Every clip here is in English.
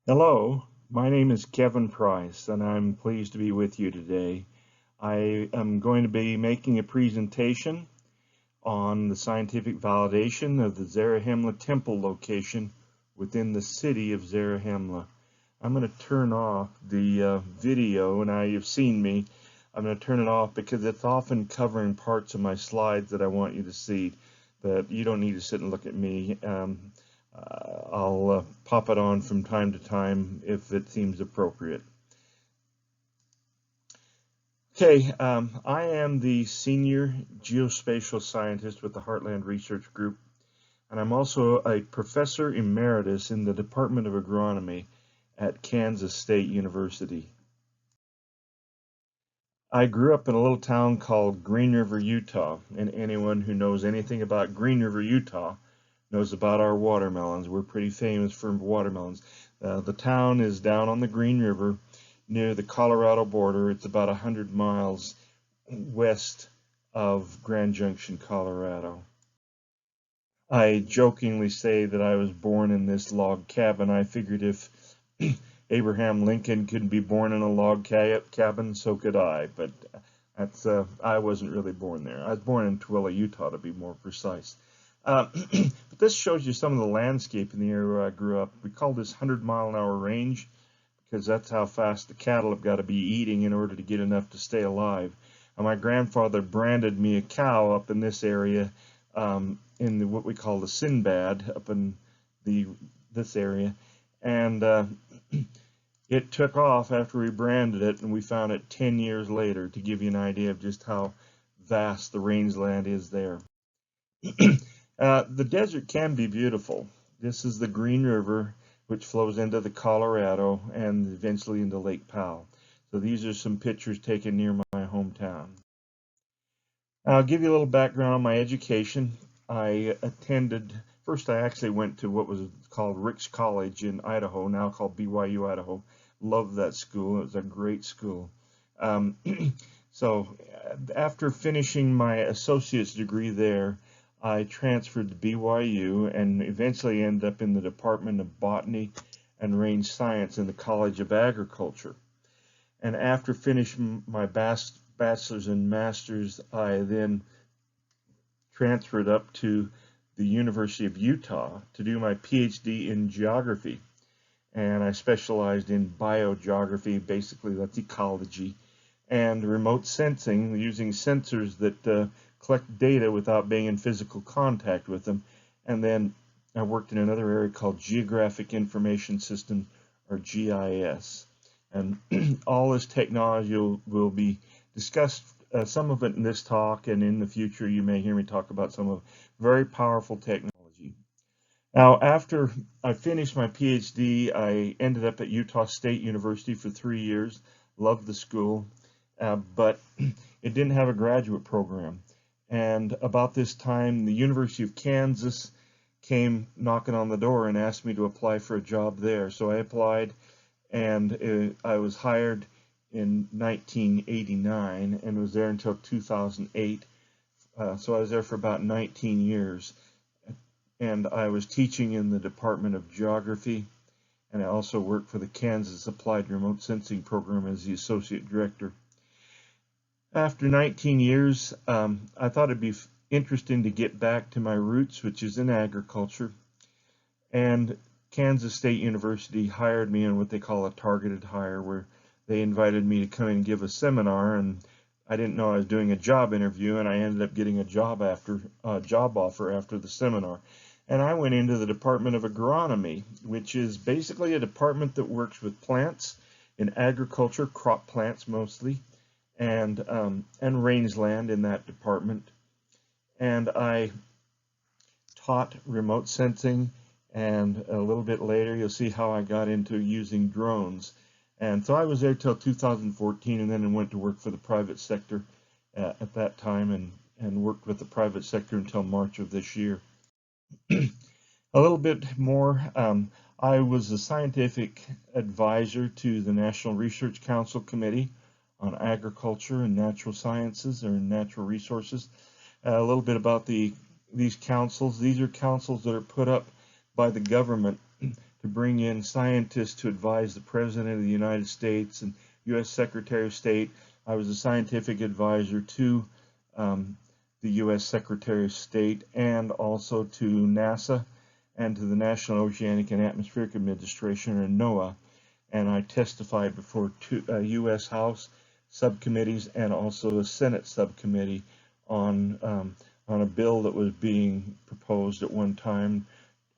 Hello, my name is Kevin Price, and I'm pleased to be with you today. I am going to be making a presentation on the scientific validation of the Zarahemla temple location within the city of Zarahemla. I'm going to turn off the video. Now you've seen me. I'm going to turn it off because it's often covering parts of my slides that I want you to see, but you don't need to sit and look at me. I'll pop it on from time to time if it seems appropriate. Okay, I am the senior geospatial scientist with the Heartland Research Group, and I'm also a professor emeritus in the Department of Agronomy at Kansas State University. I grew up in a little town called Green River, Utah, and anyone who knows anything about Green River, Utah knows about our watermelons. We're pretty famous for watermelons. The town is down on the Green River near the Colorado border. It's about 100 miles west of Grand Junction, Colorado. I jokingly say that I was born in this log cabin. I figured if Abraham Lincoln could be born in a log cabin, so could I. But I wasn't really born there. I was born in Tooele, Utah, to be more precise. But this shows you some of the landscape in the area where I grew up. We call this 100-mile-an-hour range because that's how fast the cattle have got to be eating in order to get enough to stay alive. And my grandfather branded me a cow up in this area, in what we call the Sinbad, up in this area, and it took off after we branded it, and we found it 10 years later, to give you an idea of just how vast the rangeland is there. The desert can be beautiful. This is the Green River, which flows into the Colorado and eventually into Lake Powell. So these are some pictures taken near my hometown. I'll give you a little background on my education. First I actually went to what was called Ricks College in Idaho, now called BYU Idaho. Loved that school. It was a great school. So after finishing my associate's degree there, I transferred to BYU and eventually ended up in the Department of Botany and Range Science in the College of Agriculture. And after finishing my bachelor's and master's, I then transferred up to the University of Utah to do my PhD in geography. And I specialized in biogeography, basically that's ecology, and remote sensing, using sensors that collect data without being in physical contact with them. And then I worked in another area called Geographic Information System, or GIS. And all this technology will be discussed, some of it in this talk, and in the future you may hear me talk about some of very powerful technology. Now, after I finished my PhD, I ended up at Utah State University for 3 years. Loved the school, but it didn't have a graduate program. And about this time, the University of Kansas came knocking on the door and asked me to apply for a job there. So I applied, and I was hired in 1989 and was there until 2008. So I was there for about 19 years. And I was teaching in the Department of Geography, and I also worked for the Kansas Applied Remote Sensing Program as the Associate Director. After 19 years, I thought it'd be interesting to get back to my roots, which is in agriculture. And Kansas State University hired me in what they call a targeted hire, where they invited me to come and give a seminar, and I didn't know I was doing a job interview, and I ended up getting a job offer after the seminar. And I went into the Department of Agronomy, which is basically a department that works with plants in agriculture, crop plants mostly, and rangeland in that department. And I taught remote sensing, and a little bit later you'll see how I got into using drones. And so I was there till 2014, and then I went to work for the private sector at that time, and worked with the private sector until March of this year. A little bit more, I was a scientific advisor to the National Research Council Committee on Agriculture and Natural Sciences, or Natural Resources. A little bit about these councils. These are councils that are put up by the government to bring in scientists to advise the President of the United States and U.S. Secretary of State. I was a scientific advisor to the U.S. Secretary of State and also to NASA and to the National Oceanic and Atmospheric Administration, or NOAA. And I testified before two U.S. House subcommittees and also a Senate subcommittee on a bill that was being proposed at one time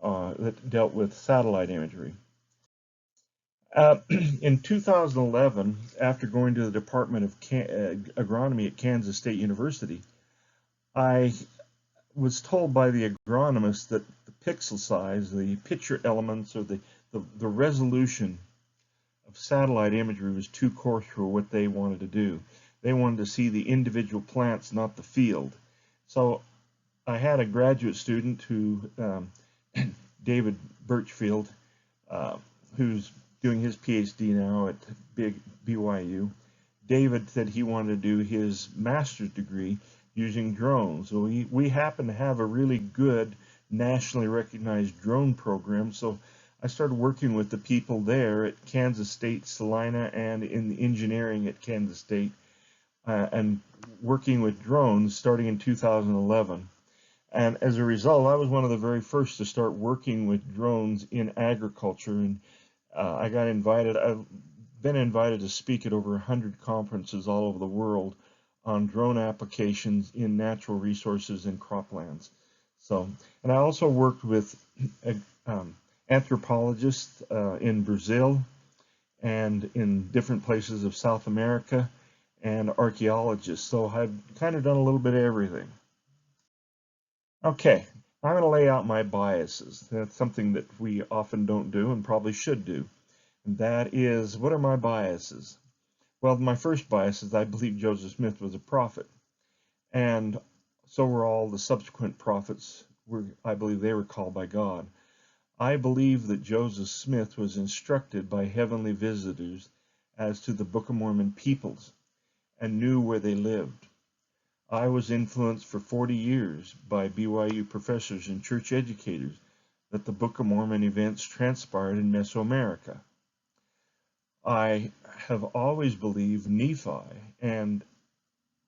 that dealt with satellite imagery. In 2011, after going to the Department of Agronomy at Kansas State University, I was told by the agronomist that the pixel size, the picture elements, or the resolution of satellite imagery was too coarse for what they wanted to do. They wanted to see the individual plants, not the field. So I had a graduate student who, David Birchfield, who's doing his PhD now at BYU. David said he wanted to do his master's degree using drones. So we happen to have a really good nationally recognized drone program. So I started working with the people there at Kansas State, Salina, and in the engineering at Kansas State, and working with drones starting in 2011. And as a result, I was one of the very first to start working with drones in agriculture. And I got invited. I've been invited to speak at over 100 conferences all over the world on drone applications in natural resources and croplands. So, and I also worked with anthropologists in Brazil and in different places of South America, and archaeologists. So I've kind of done a little bit of everything. Okay, I'm going to lay out my biases. That's something that we often don't do and probably should do. And that is, what are my biases? Well, my first bias is I believe Joseph Smith was a prophet. And so were all the subsequent prophets. I believe they were called by God. I believe that Joseph Smith was instructed by heavenly visitors as to the Book of Mormon peoples and knew where they lived. I was influenced for 40 years by BYU professors and church educators that the Book of Mormon events transpired in Mesoamerica. I have always believed Nephi and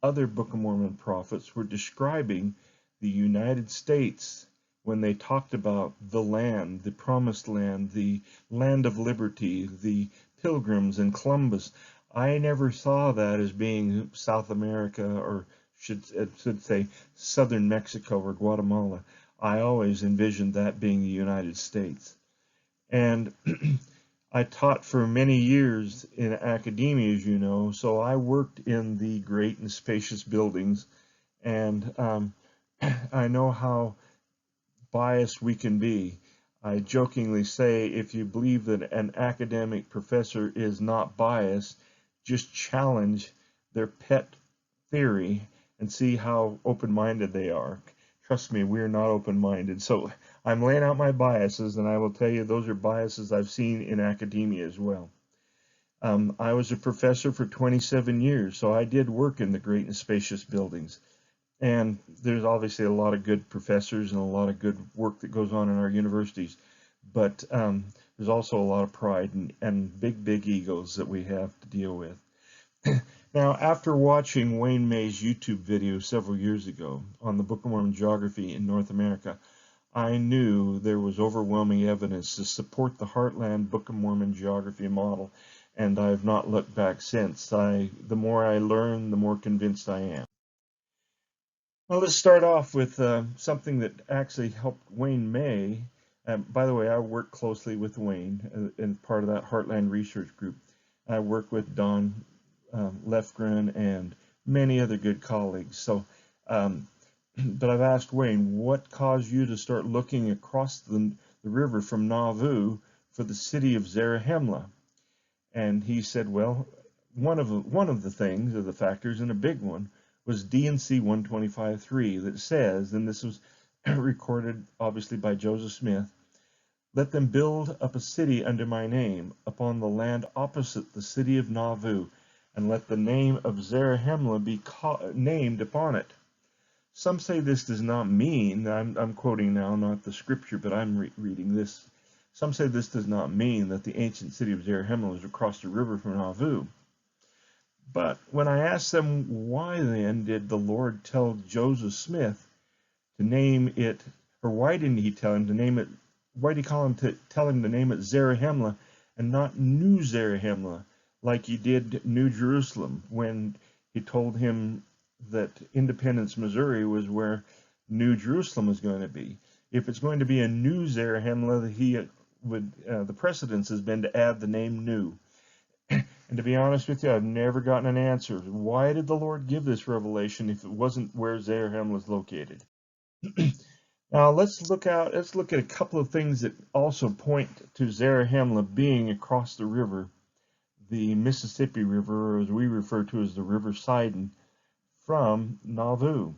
other Book of Mormon prophets were describing the United States when they talked about the land, the promised land, the land of liberty, the pilgrims and Columbus. I never saw that as being South America, or should say southern Mexico or Guatemala. I always envisioned that being the United States. And I taught for many years in academia, as you know, so I worked in the great and spacious buildings, and I know how biased we can be. I jokingly say, if you believe that an academic professor is not biased, just challenge their pet theory and see how open-minded they are. Trust me, we're not open-minded. So I'm laying out my biases, and I will tell you those are biases I've seen in academia as well. I was a professor for 27 years, so I did work in the great and spacious buildings. And there's obviously a lot of good professors and a lot of good work that goes on in our universities. But there's also a lot of pride and big egos that we have to deal with. Now, after watching Wayne May's YouTube video several years ago on the Book of Mormon geography in North America, I knew there was overwhelming evidence to support the Heartland Book of Mormon geography model, and I have not looked back since. The more I learn, the more convinced I am. Well, let's start off with something that actually helped Wayne May. By the way, I work closely with Wayne and part of that Heartland Research Group. I work with Don Lefgren and many other good colleagues. So, but I've asked Wayne, what caused you to start looking across the river from Nauvoo for the city of Zarahemla? And he said, well, one of the things, or the factors, and a big one, was D&C 125.3 that says, and this was recorded obviously by Joseph Smith, let them build up a city under my name upon the land opposite the city of Nauvoo, and let the name of Zarahemla be named upon it. Some say this does not mean, I'm quoting now, not the scripture, but I'm reading this. Some say this does not mean that the ancient city of Zarahemla was across the river from Nauvoo. But when I asked them, why then did the Lord tell Joseph Smith to name it, or why didn't he tell him to name it, why did he tell him to name it Zarahemla and not New Zarahemla, like he did New Jerusalem, when he told him that Independence, Missouri was where New Jerusalem was going to be? If it's going to be a New Zarahemla, the precedence has been to add the name New. And to be honest with you, I've never gotten an answer. Why did the Lord give this revelation if it wasn't where Zarahemla is located? Now let's look at a couple of things that also point to Zarahemla being across the river, the Mississippi River, or as we refer to as the River Sidon, from Nauvoo.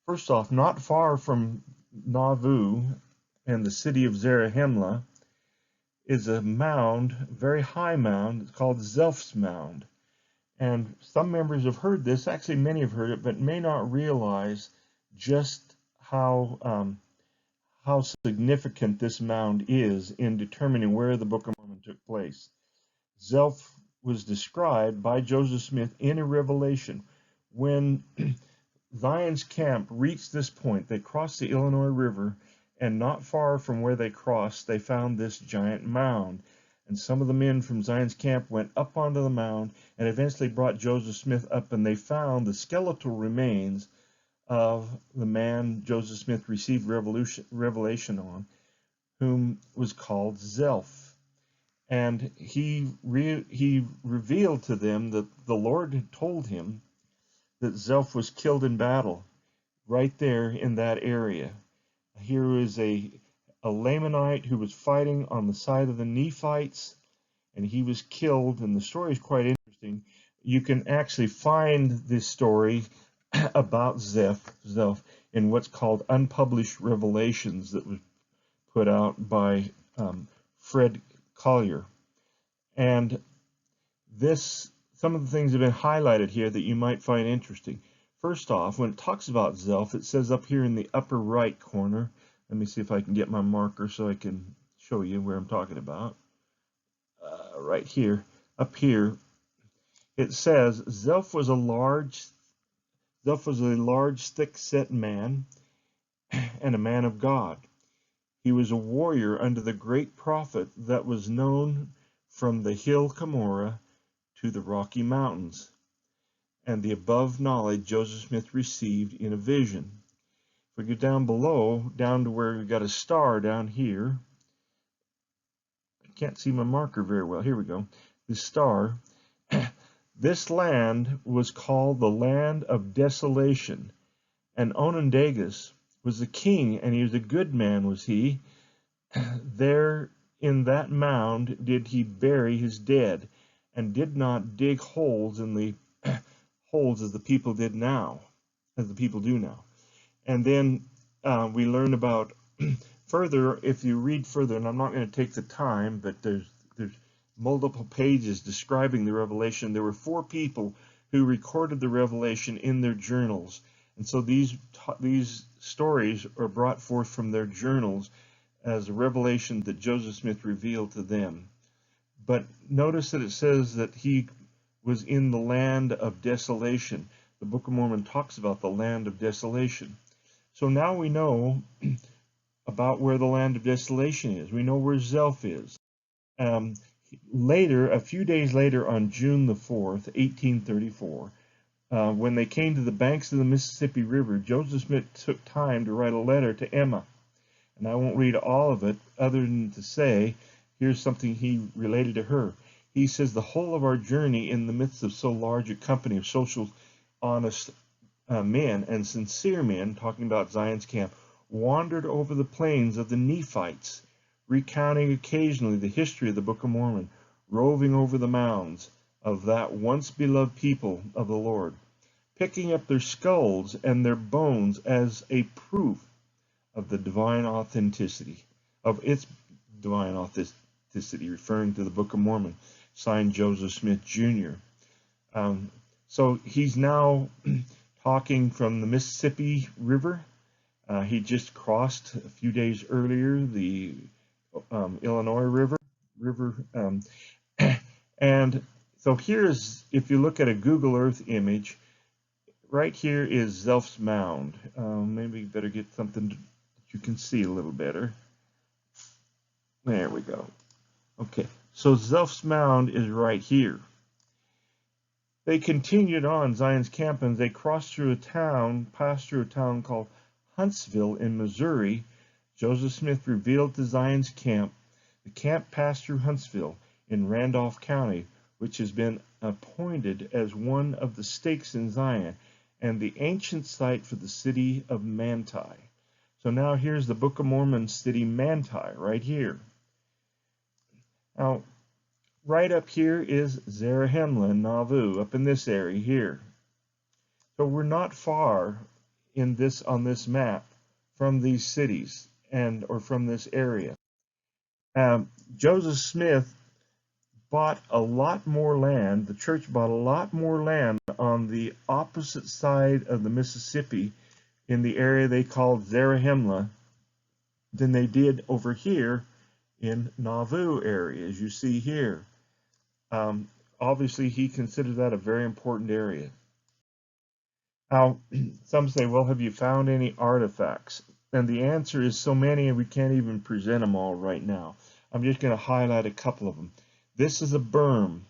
First off, not far from Nauvoo and the city of Zarahemla is a mound, a very high mound. It's called Zelph's Mound. And some members have heard this, actually many have heard it, but may not realize just how significant this mound is in determining where the Book of Mormon took place. Zelph was described by Joseph Smith in a revelation. When Zion's camp reached this point, they crossed the Illinois River, and not far from where they crossed, they found this giant mound. And some of the men from Zion's camp went up onto the mound and eventually brought Joseph Smith up, and they found the skeletal remains of the man Joseph Smith received revelation on, whom was called Zelph. And he revealed to them that the Lord had told him that Zelph was killed in battle right there in that area. Here is a Lamanite who was fighting on the side of the Nephites, and he was killed, and the story is quite interesting. You can actually find this story about Zelph in what's called Unpublished Revelations that was put out by Fred Collier. And some of the things have been highlighted here that you might find interesting. First off, when it talks about Zelph, it says up here in the upper right corner, let me see if I can get my marker so I can show you where I'm talking about. Right here, up here, it says Zelph was a large, thick-set man and a man of God. He was a warrior under the great prophet that was known from the hill Cumorah to the Rocky Mountains, and the above knowledge Joseph Smith received in a vision. If we go down below, down to where we got a star down here, I can't see my marker very well. Here we go. The star. This land was called the land of desolation, and Onondagas was the king, and he was a good man, was he. There in that mound did he bury his dead, and did not dig holes in the holes as the people do now. And then we learn about further, if you read further, and I'm not going to take the time, but there's multiple pages describing the revelation. There were 4 people who recorded the revelation in their journals. And so these stories are brought forth from their journals as a revelation that Joseph Smith revealed to them. But notice that it says that he was in the land of desolation. The Book of Mormon talks about the land of desolation. So now we know about where the land of desolation is. We know where Zelph is. Later, a few days later, on June the 4th, 1834, when they came to the banks of the Mississippi River, Joseph Smith took time to write a letter to Emma. And I won't read all of it, other than to say, here's something he related to her. He says, the whole of our journey in the midst of so large a company of social, honest men and sincere men, talking about Zion's camp, wandered over the plains of the Nephites, recounting occasionally the history of the Book of Mormon, roving over the mounds of that once beloved people of the Lord, picking up their skulls and their bones as a proof of the divine authenticity, referring to the Book of Mormon, signed Joseph Smith Jr. So he's now talking from the Mississippi River. He just crossed a few days earlier the Illinois River. And so here's, if you look at a Google Earth image, right here is Zelf's Mound. Maybe you better get something that you can see a little better. There we go. Okay, so Zelf's Mound is right here. They continued on Zion's camp, and they crossed through a town, passed through a town called Huntsville in Missouri. Joseph Smith revealed to Zion's camp. The camp passed through Huntsville in Randolph County, which has been appointed as one of the stakes in Zion and the ancient site for the city of Manti. So now here's the Book of Mormon city Manti right here. Now, right up here is Zarahemla and Nauvoo, up in this area here. So we're not far on this map from these cities or from this area. Joseph Smith bought a lot more land. The church bought a lot more land on the opposite side of the Mississippi in the area they called Zarahemla than they did over here in Nauvoo area, as you see here. Obviously, he considered that a very important area. Now, some say, well, have you found any artifacts? And the answer is so many, and we can't even present them all right now. I'm just going to highlight a couple of them. This is a berm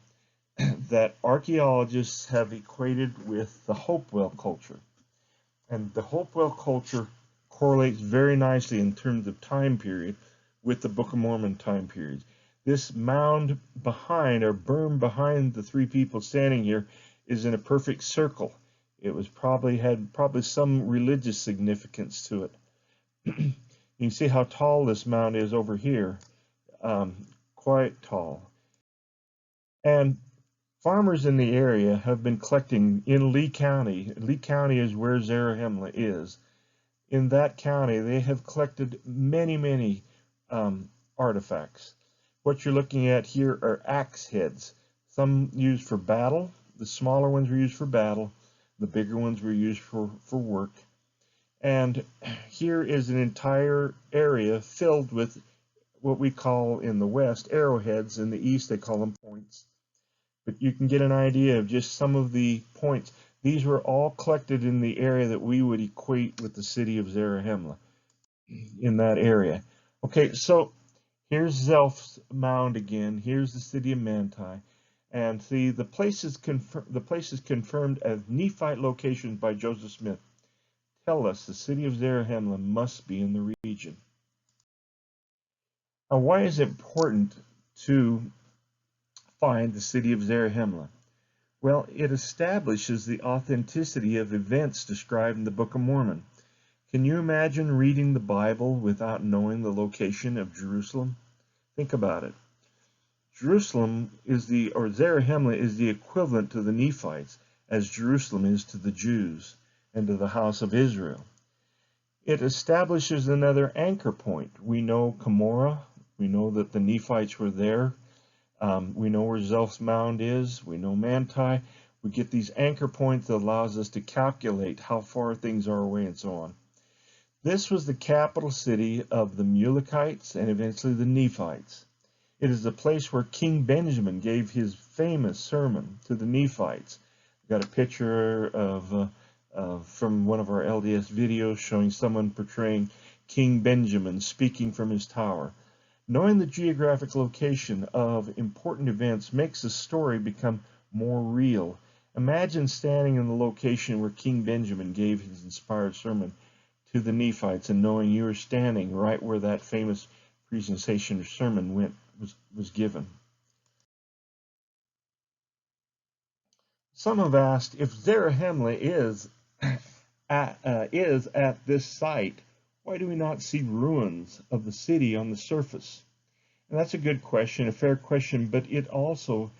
that archaeologists have equated with the Hopewell culture. And the Hopewell culture correlates very nicely in terms of time period with the Book of Mormon time periods. This mound behind, or berm behind the three people standing here, is in a perfect circle. It was had some religious significance to it. You can see how tall this mound is over here, quite tall. And farmers in the area have been collecting in Lee County. Lee County is where Zarahemla is. In that county, they have collected many artifacts. What you're looking at here are axe heads. Some used for battle. The smaller ones were used for battle. The bigger ones were used for work. And here is an entire area filled with what we call in the West arrowheads. In the East, they call them points. But you can get an idea of just some of the points. These were all collected in the area that we would equate with the city of Zarahemla, in that area. Okay, so here's Zelf's Mound again. Here's the city of Manti. And see, the places confirmed as Nephite locations by Joseph Smith tell us the city of Zarahemla must be in the region. Now, why is it important to find the city of Zarahemla? Well, it establishes the authenticity of events described in the Book of Mormon. Can you imagine reading the Bible without knowing the location of Jerusalem? Think about it. Jerusalem or Zarahemla is the equivalent to the Nephites as Jerusalem is to the Jews and to the house of Israel. It establishes another anchor point. We know Cumorah. We know that the Nephites were there. We know where Zelf's Mound is. We know Manti. We get these anchor points that allows us to calculate how far things are away and so on. This was the capital city of the Mulekites and eventually the Nephites. It is the place where King Benjamin gave his famous sermon to the Nephites. We've got a picture of from one of our LDS videos showing someone portraying King Benjamin speaking from his tower. Knowing the geographic location of important events makes the story become more real. Imagine standing in the location where King Benjamin gave his inspired sermon to the Nephites and knowing you were standing right where that famous presentation or sermon was given. Some have asked if Zarahemla is at this site, why do we not see ruins of the city on the surface? And that's a good question, a fair question, but it also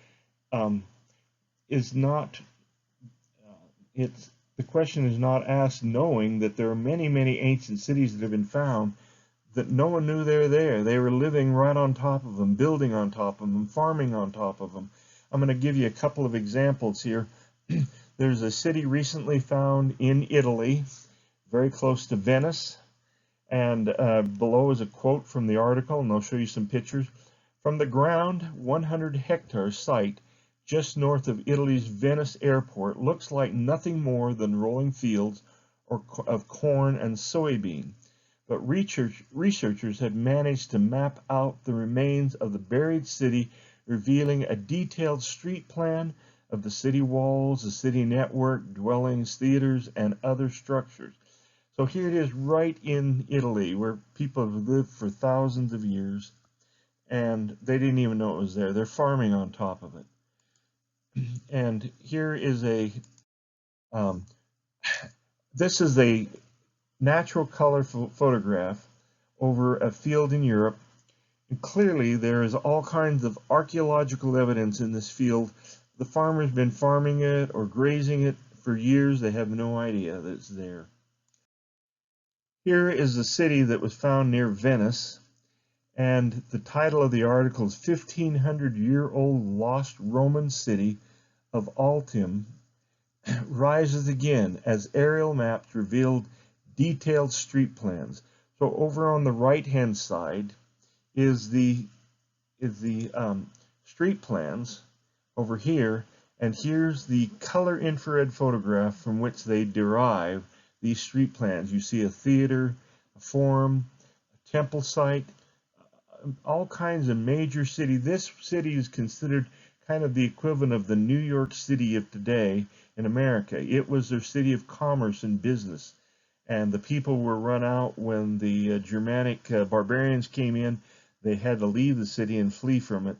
is not, the question is not asked knowing that there are many ancient cities that have been found that no one knew they were there. They were living right on top of them, building on top of them, farming on top of them. I'm going to give you a couple of examples here. There's a city recently found in Italy, very close to Venice. And below is a quote from the article, and I'll show you some pictures. From the ground, 100-hectare site just north of Italy's Venice airport looks like nothing more than rolling fields of corn and soybean. But researchers have managed to map out the remains of the buried city, revealing a detailed street plan of the city walls, the city network, dwellings, theaters, and other structures. So here it is right in Italy, where people have lived for thousands of years, and they didn't even know it was there. They're farming on top of it. And here is this is a natural color photograph over a field in Europe. And clearly there is all kinds of archaeological evidence in this field. The farmer's been farming it or grazing it for years. They have no idea that it's there. Here is the city that was found near Venice, and the title of the article is 1500-year-old lost Roman city of Altium rises again as aerial maps revealed detailed street plans. So over on the right-hand side is the street plans over here, and here's the color infrared photograph from which they derive these street plans. You see a theater, a forum, a temple site, all kinds of major city. This city is considered kind of the equivalent of the New York City of today in America. It was their city of commerce and business. And the people were run out when the Germanic barbarians came in. They had to leave the city and flee from it.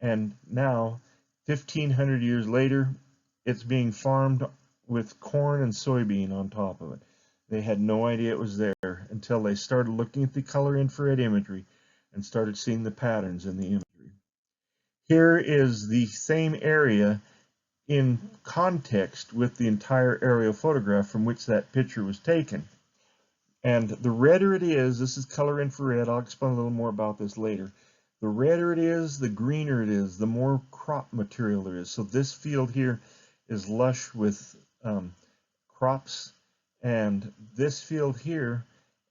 And now, 1,500 years later, it's being farmed with corn and soybean on top of it. They had no idea it was there until they started looking at the color infrared imagery and started seeing the patterns in the imagery. Here is the same area in context with the entire aerial photograph from which that picture was taken. And the redder it is, this is color infrared, I'll explain a little more about this later. The redder it is, the greener it is, the more crop material there is. So this field here is lush with crops, and this field here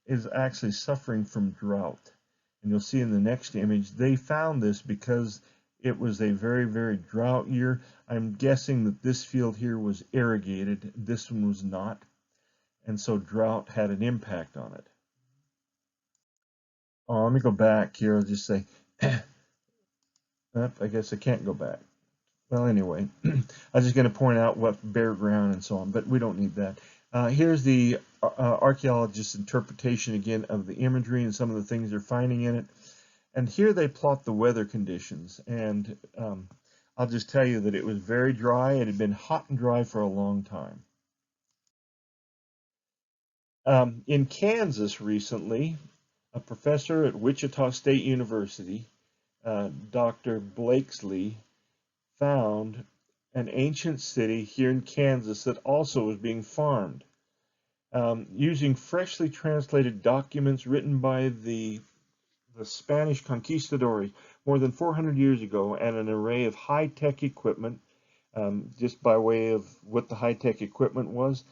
is actually suffering from drought. And you'll see in the next image, they found this because it was a very, very drought year. I'm guessing that this field here was irrigated, this one was not, and so drought had an impact on it. Oh, let me go back here. I'll just say, I guess I can't go back. Well, anyway, I was just going to point out what bare ground and so on, but we don't need that. Here's the archaeologist's interpretation again of the imagery and some of the things they're finding in it. And here they plot the weather conditions, and I'll just tell you that it was very dry. It had been hot and dry for a long time. In Kansas recently, a professor at Wichita State University, Dr. Blakesley, found an ancient city here in Kansas that also was being farmed. Using freshly translated documents written by the Spanish conquistadores more than 400 years ago, and an array of high-tech equipment. Just by way of what the high-tech equipment was,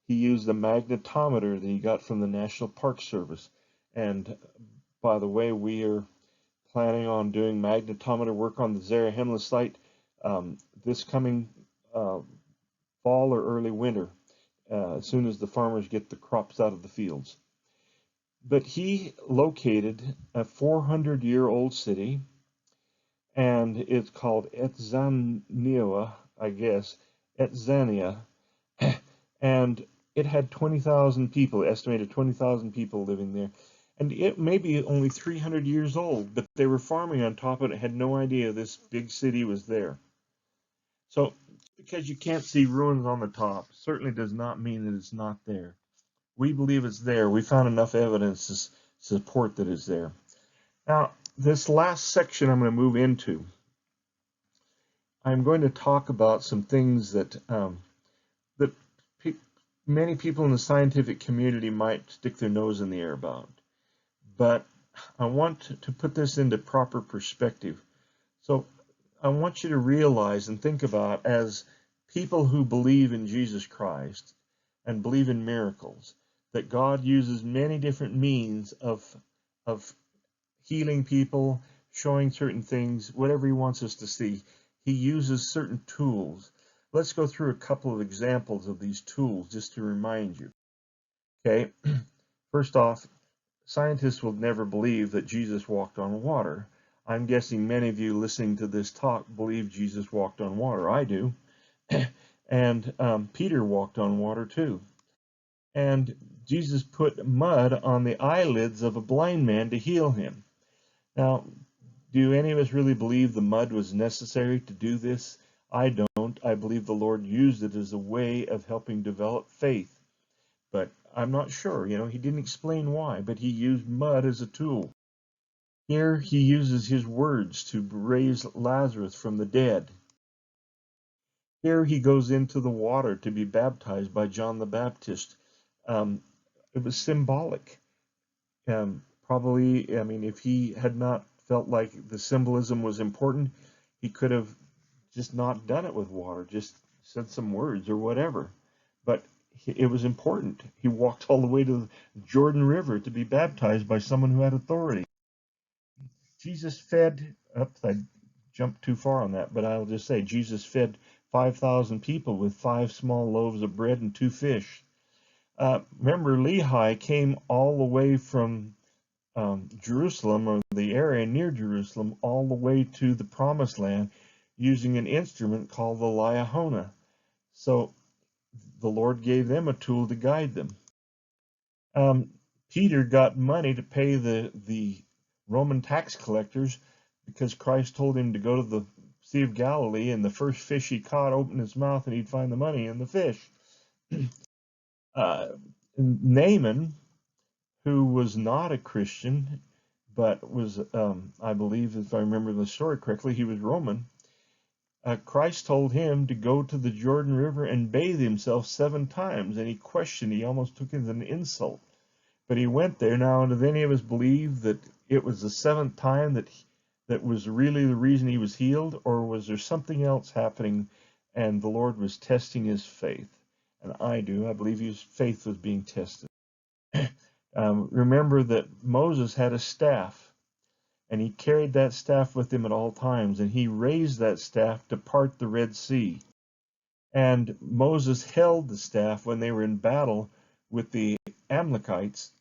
he used a magnetometer that he got from the National Park Service. And by the way, we are planning on doing magnetometer work on the Zarahemla site this coming fall or early winter, as soon as the farmers get the crops out of the fields. But he located a 400-year-old city, and it's called Etzania, I guess, Etzania, and it had 20,000 people, estimated 20,000 people living there. And it may be only 300 years old, but they were farming on top of it, had no idea this big city was there. So, because you can't see ruins on the top, certainly does not mean that it's not there. We believe it's there. We found enough evidence to support that it's there. Now, this last section I'm going to move into, I'm going to talk about some things that many people in the scientific community might stick their nose in the air about. But I want to put this into proper perspective. So I want you to realize and think about, as people who believe in Jesus Christ and believe in miracles, that God uses many different means of healing people, showing certain things, whatever he wants us to see. He uses certain tools. Let's go through a couple of examples of these tools just to remind you. Okay, first off, scientists will never believe that Jesus walked on water. I'm guessing many of you listening to this talk believe Jesus walked on water. I do. And Peter walked on water too. And Jesus put mud on the eyelids of a blind man to heal him. Now, do any of us really believe the mud was necessary to do this? I don't. I believe the Lord used it as a way of helping develop faith. But I'm not sure. He didn't explain why, but he used mud as a tool. Here he uses his words to raise Lazarus from the dead. Here he goes into the water to be baptized by John the Baptist. It was symbolic. Probably, if he had not felt like the symbolism was important, he could have just not done it with water, just said some words or whatever. But it was important. He walked all the way to the Jordan River to be baptized by someone who had authority. Jesus fed, I jumped too far on that, but I'll just say Jesus fed 5,000 people with 5 small loaves of bread and 2 fish. Remember, Lehi came all the way from Jerusalem, or the area near Jerusalem, all the way to the Promised Land using an instrument called the Liahona. So the Lord gave them a tool to guide them. Peter got money to pay the Roman tax collectors because Christ told him to go to the Sea of Galilee, and the first fish he caught opened his mouth and he'd find the money in the fish. Naaman, who was not a Christian, but was, I believe, if I remember the story correctly, he was Roman. Christ told him to go to the Jordan River and bathe himself 7 times, and he questioned. He almost took it as an insult. But he went there. Now, does any of us believe that it was the 7th time that was really the reason he was healed, or was there something else happening and the Lord was testing his faith? And I do. I believe his faith was being tested. Remember that Moses had a staff, and he carried that staff with him at all times, and he raised that staff to part the Red Sea. And Moses held the staff when they were in battle with the Amalekites.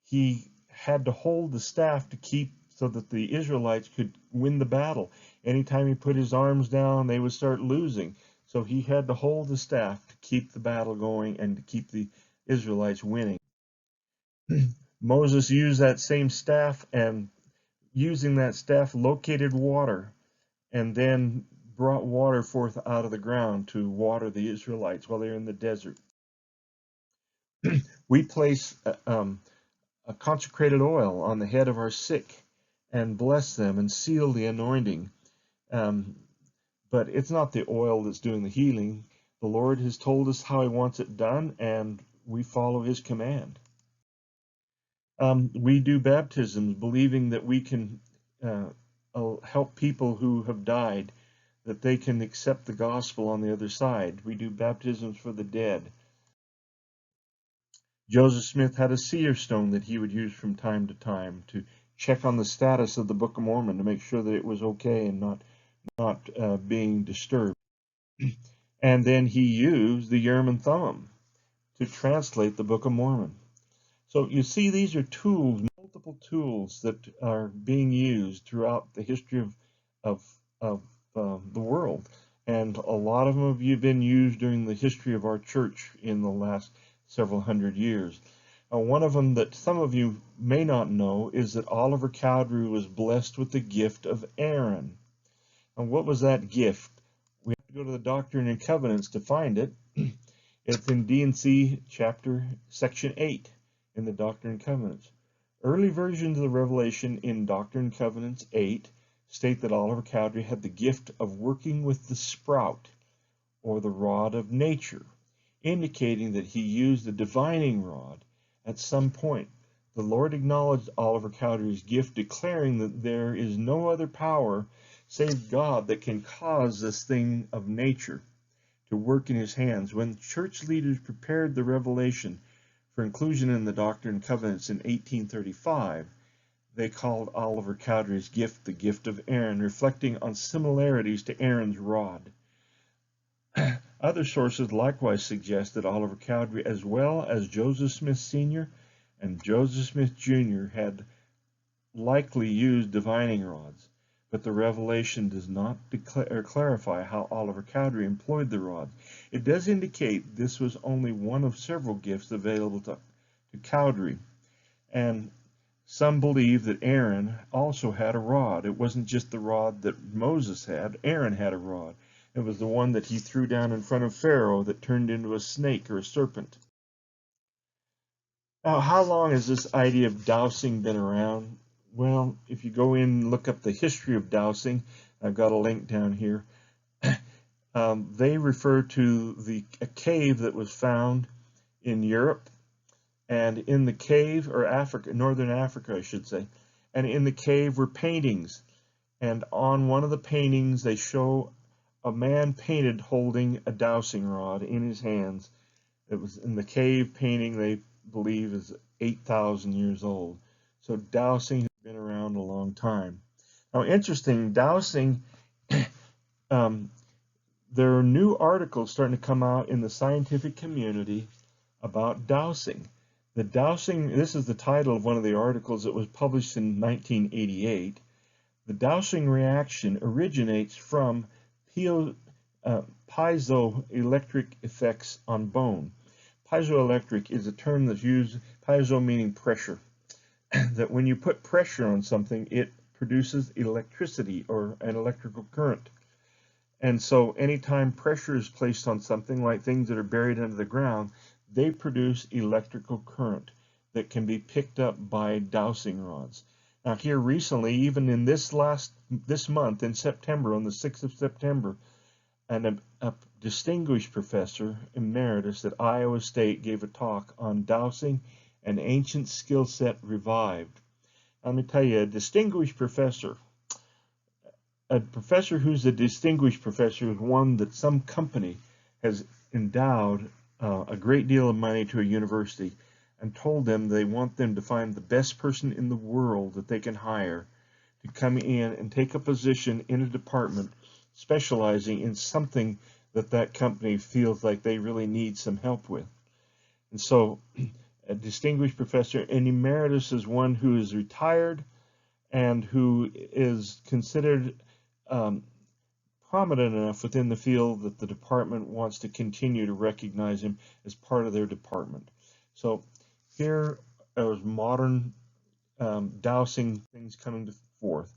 He had to hold the staff to keep so that the Israelites could win the battle. Anytime he put his arms down, they would start losing. So he had to hold the staff to keep the battle going and to keep the Israelites winning. Moses used that same staff, and using that staff located water and then brought water forth out of the ground to water the Israelites while they're in the desert. We place a consecrated oil on the head of our sick and bless them and seal the anointing. But it's not the oil that's doing the healing. The Lord has told us how he wants it done, and we follow his command. We do baptisms believing that we can help people who have died, that they can accept the gospel on the other side. We do baptisms for the dead. Joseph Smith had a seer stone that he would use from time to time to check on the status of the Book of Mormon to make sure that it was okay and not being disturbed. And then he used the Urim and Thummim to translate the Book of Mormon. So you see, these are tools, multiple tools that are being used throughout the history of the world. And a lot of them have been used during the history of our church in the last several hundred years. One of them that some of you may not know is that Oliver Cowdery was blessed with the gift of Aaron. And what was that gift? We have to go to the Doctrine and Covenants to find it. It's in D&C section 8 in the Doctrine and Covenants. Early versions of the Revelation in Doctrine and Covenants 8 state that Oliver Cowdery had the gift of working with the sprout, or the rod of nature, indicating that he used the divining rod at some point. The Lord acknowledged Oliver Cowdery's gift, declaring that there is no other power save God that can cause this thing of nature to work in his hands. When church leaders prepared the revelation for inclusion in the Doctrine and Covenants in 1835, they called Oliver Cowdery's gift the gift of Aaron, reflecting on similarities to Aaron's rod. Other sources likewise suggest that Oliver Cowdery, as well as Joseph Smith Sr. and Joseph Smith Jr., had likely used divining rods, but the revelation does not clarify how Oliver Cowdery employed the rods. It does indicate this was only one of several gifts available to Cowdery, and some believe that Aaron also had a rod. It wasn't just the rod that Moses had. Aaron had a rod. It was the one that he threw down in front of Pharaoh that turned into a snake or a serpent. Now, how long has this idea of dowsing been around? Well, if you go in and look up the history of dowsing, I've got a link down here. They refer to a cave that was found in Europe, and in the cave, or Africa, northern Africa, I should say, and in the cave were paintings, and on one of the paintings they show a man painted holding a dowsing rod in his hands. It was in the cave painting, they believe, is 8,000 years old. So dowsing has been around a long time. Now, interesting, dowsing, there are new articles starting to come out in the scientific community about dowsing. The dowsing, this is the title of one of the articles that was published in 1988. The dowsing reaction originates from piezoelectric effects on bone. Piezoelectric is a term that's used, piezo meaning pressure, that when you put pressure on something, it produces electricity or an electrical current. And so anytime pressure is placed on something, like things that are buried under the ground, they produce electrical current that can be picked up by dowsing rods. Now here recently, even in this month, in September, on the 6th of September, a distinguished professor emeritus at Iowa State gave a talk on dowsing, an ancient skill set revived. Let me tell you, a distinguished professor, who's a distinguished professor is one that some company has endowed a great deal of money to a university and told them they want them to find the best person in the world that they can hire to come in and take a position in a department specializing in something that that company feels like they really need some help with. And so a distinguished professor, and emeritus is one who is retired and who is considered prominent enough within the field that the department wants to continue to recognize him as part of their department. So here are modern dowsing things coming forth.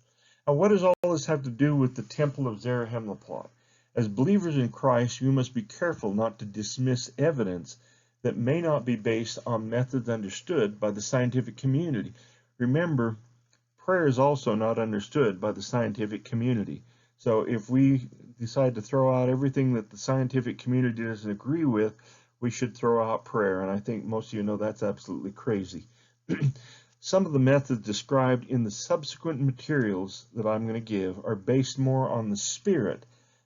Now, what does all this have to do with the Temple of Zarahemla plot? As believers in Christ, we must be careful not to dismiss evidence that may not be based on methods understood by the scientific community. Remember, prayer is also not understood by the scientific community. So if we decide to throw out everything that the scientific community doesn't agree with, we should throw out prayer. And I think most of you know that's absolutely crazy. Some of the methods described in the subsequent materials that I'm going to give are based more on the spirit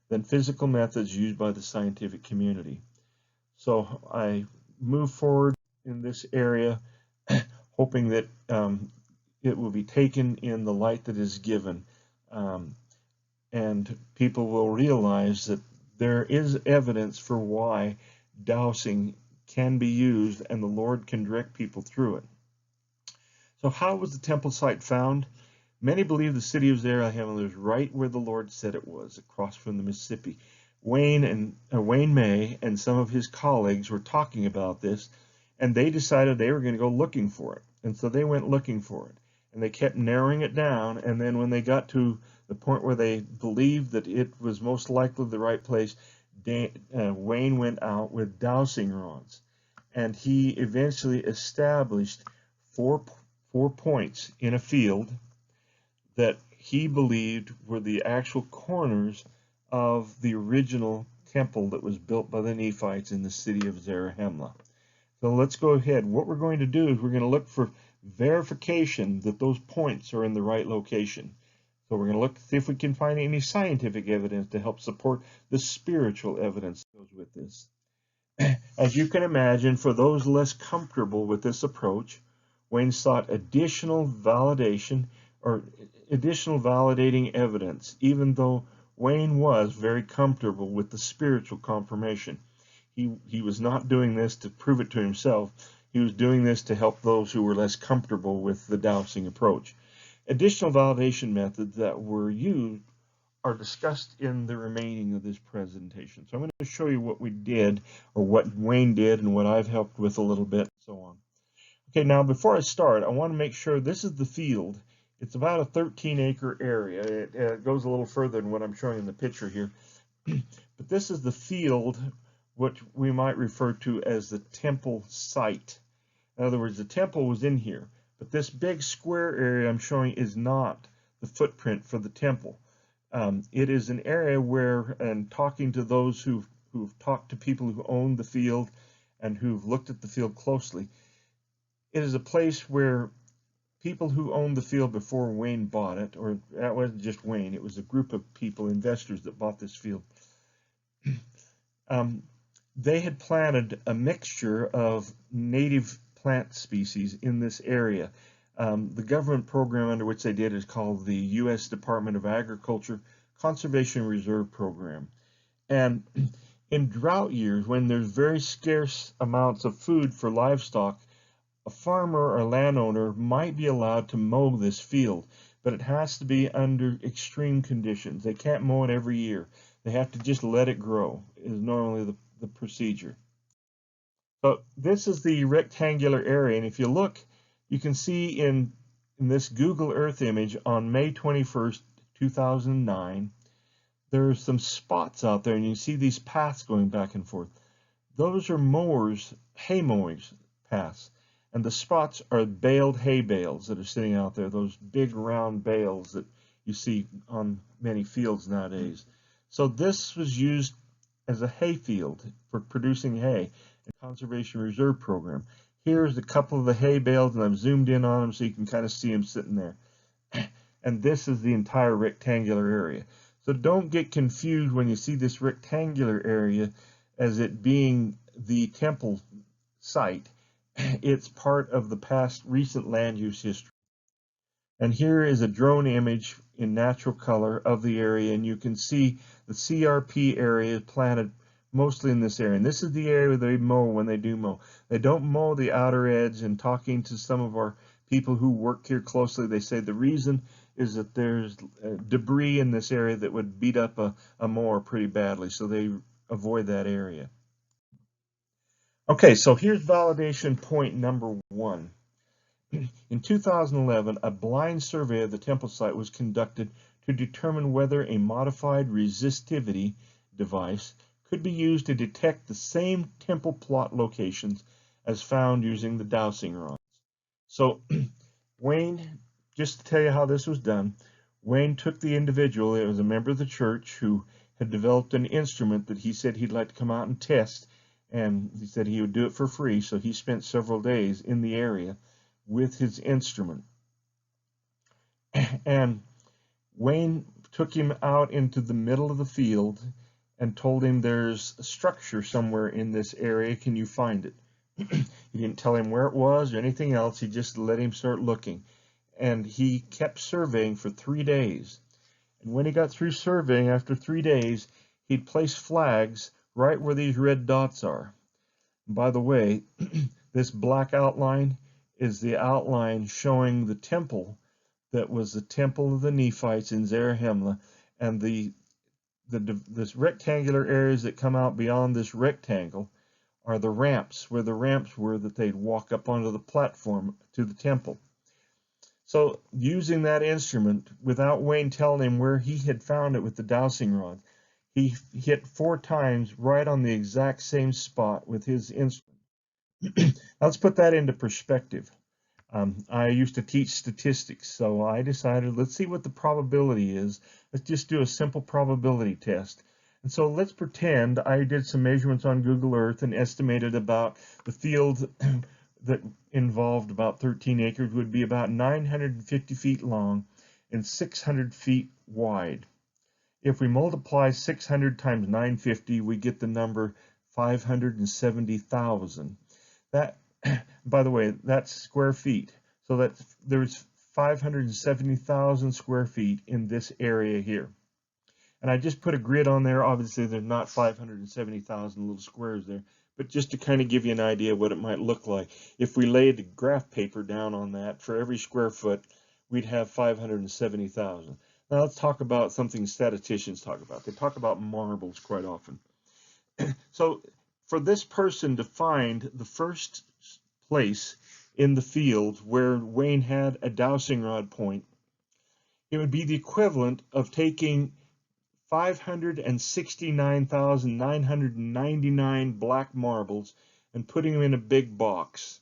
than physical methods used by the scientific community. So I move forward in this area, hoping that it will be taken in the light that is given. And people will realize that there is evidence for why dowsing can be used and the Lord can direct people through it. So how was the temple site found? Many believe the city of Zarahemla is right where the Lord said it was, across from the Mississippi. Wayne May and some of his colleagues were talking about this, and they decided they were going to go looking for it. And so they went looking for it. And they kept narrowing it down, and then when they got to the point where they believed that it was most likely the right place, Wayne went out with dowsing rods, and he eventually established four points in a field that he believed were the actual corners of the original temple that was built by the Nephites in the city of Zarahemla. So let's go ahead. What we're going to do is we're going to look for verification that those points are in the right location. So we're going to look to see if we can find any scientific evidence to help support the spiritual evidence that goes with this. As you can imagine, for those less comfortable with this approach, Wayne sought additional validation or additional validating evidence, even though Wayne was very comfortable with the spiritual confirmation. He was not doing this to prove it to himself. He was doing this to help those who were less comfortable with the dowsing approach. Additional validation methods that were used are discussed in the remaining of this presentation. So I'm going to show you what we did, or what Wayne did, and what I've helped with a little bit, and so on. Okay, now before I start, I want to make sure this is the field. It's about a 13-acre area. It goes a little further than what I'm showing in the picture here. But this is the field, what we might refer to as the temple site. In other words, the temple was in here, but this big square area I'm showing is not the footprint for the temple. It is an area where, and talking to those who've talked to people who own the field and who've looked at the field closely, it is a place where people who owned the field before Wayne bought it, or that wasn't just Wayne, it was a group of people, investors, that bought this field. They had planted a mixture of native plant species in this area. The government program under which they did is called the U.S. Department of Agriculture Conservation Reserve Program. And in drought years, when there's very scarce amounts of food for livestock, a farmer or landowner might be allowed to mow this field, but it has to be under extreme conditions. They can't mow it every year. They have to just let it grow, is normally the procedure. So this is the rectangular area, and if you look, you can see in this Google Earth image on May 21st, 2009, there's some spots out there, and you see these paths going back and forth. Those are mowers, hay mowers paths, and the spots are baled hay bales that are sitting out there, those big round bales that you see on many fields nowadays. So this was used as a hay field for producing hay in the Conservation Reserve Program. Here's a couple of the hay bales, and I've zoomed in on them so you can kind of see them sitting there. And this is the entire rectangular area. So don't get confused when you see this rectangular area as it being the temple site. It's part of the past recent land use history. And here is a drone image in natural color of the area, and you can see the CRP area planted mostly in this area. And this is the area they mow when they do mow. They don't mow the outer edge, and talking to some of our people who work here closely, they say the reason is that there's debris in this area that would beat up a mower pretty badly, so they avoid that area. Okay, so here's validation point number one. In 2011, a blind survey of the temple site was conducted to determine whether a modified resistivity device could be used to detect the same temple plot locations as found using the dowsing rods. So Wayne, just to tell you how this was done, Wayne took the individual, it was a member of the church, who had developed an instrument that he said he'd like to come out and test, and he said he would do it for free, so he spent several days in the area with his instrument. And Wayne took him out into the middle of the field and told him there's a structure somewhere in this area, can you find it? He didn't tell him where it was or anything else, he just let him start looking. And he kept surveying for 3 days. And when he got through surveying, after 3 days, he'd place flags right where these red dots are. And by the way, this black outline is the outline showing the temple that was the temple of the Nephites in Zarahemla, and this rectangular areas that come out beyond this rectangle are the ramps, where the ramps were that they'd walk up onto the platform to the temple. So using that instrument, without Wayne telling him where he had found it with the dowsing rod, he hit 4 times right on the exact same spot with his instrument. Let's put that into perspective. I used to teach statistics, so I decided let's see what the probability is. Let's just do a simple probability test. And so let's pretend I did some measurements on Google Earth and estimated about the field that involved about 13 acres would be about 950 feet long and 600 feet wide. If we multiply 600 times 950, we get the number 570,000. That, by the way, that's square feet. So there's 570,000 square feet in this area here. And I just put a grid on there. Obviously, there's not 570,000 little squares there, but just to kind of give you an idea of what it might look like. If we laid the graph paper down on that, for every square foot, we'd have 570,000. Now let's talk about something statisticians talk about. They talk about marbles quite often. So for this person to find the first place in the field where Wayne had a dowsing rod point, it would be the equivalent of taking 569,999 black marbles and putting them in a big box,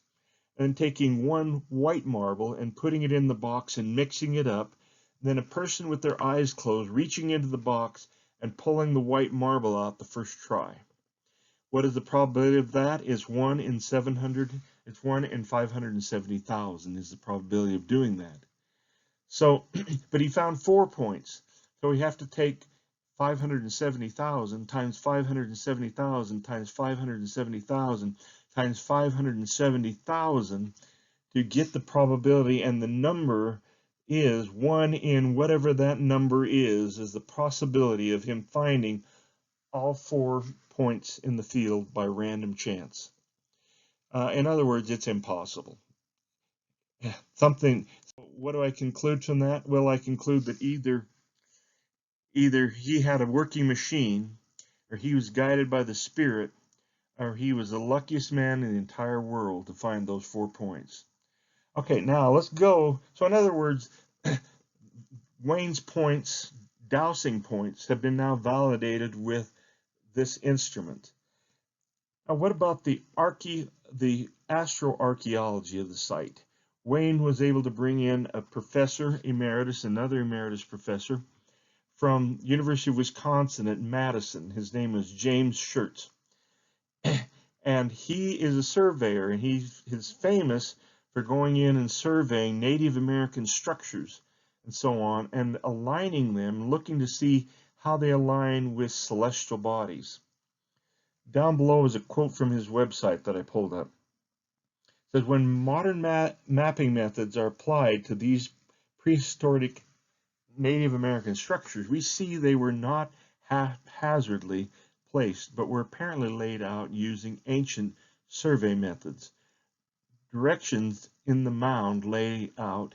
and taking one white marble and putting it in the box and mixing it up, then a person with their eyes closed reaching into the box and pulling the white marble out the first try. What is the probability of that? Is 1 in 700, it's 1 in 570,000 is the probability of doing that. So, but he found 4 points. So we have to take 570,000 times 570,000 times 570,000 times 570,000 to get the probability, and the number is 1 in whatever that number is the possibility of him finding all 4 points in the field by random chance. In other words, it's impossible. What do I conclude from that? Well, I conclude that either he had a working machine, or he was guided by the Spirit, or he was the luckiest man in the entire world to find those 4 points. Okay, now let's go. So in other words, Wayne's points, dowsing points, have been now validated with this instrument. Now what about the astro-archaeology of the site? Wayne was able to bring in a professor emeritus, another emeritus professor, from University of Wisconsin at Madison. His name was James Schertz. And he is a surveyor, and he's famous for going in and surveying Native American structures and so on, and aligning them, looking to see how they align with celestial bodies. Down below is a quote from his website that I pulled up. It says, when modern mapping methods are applied to these prehistoric Native American structures, we see they were not haphazardly placed, but were apparently laid out using ancient survey methods. Directions in the mound layout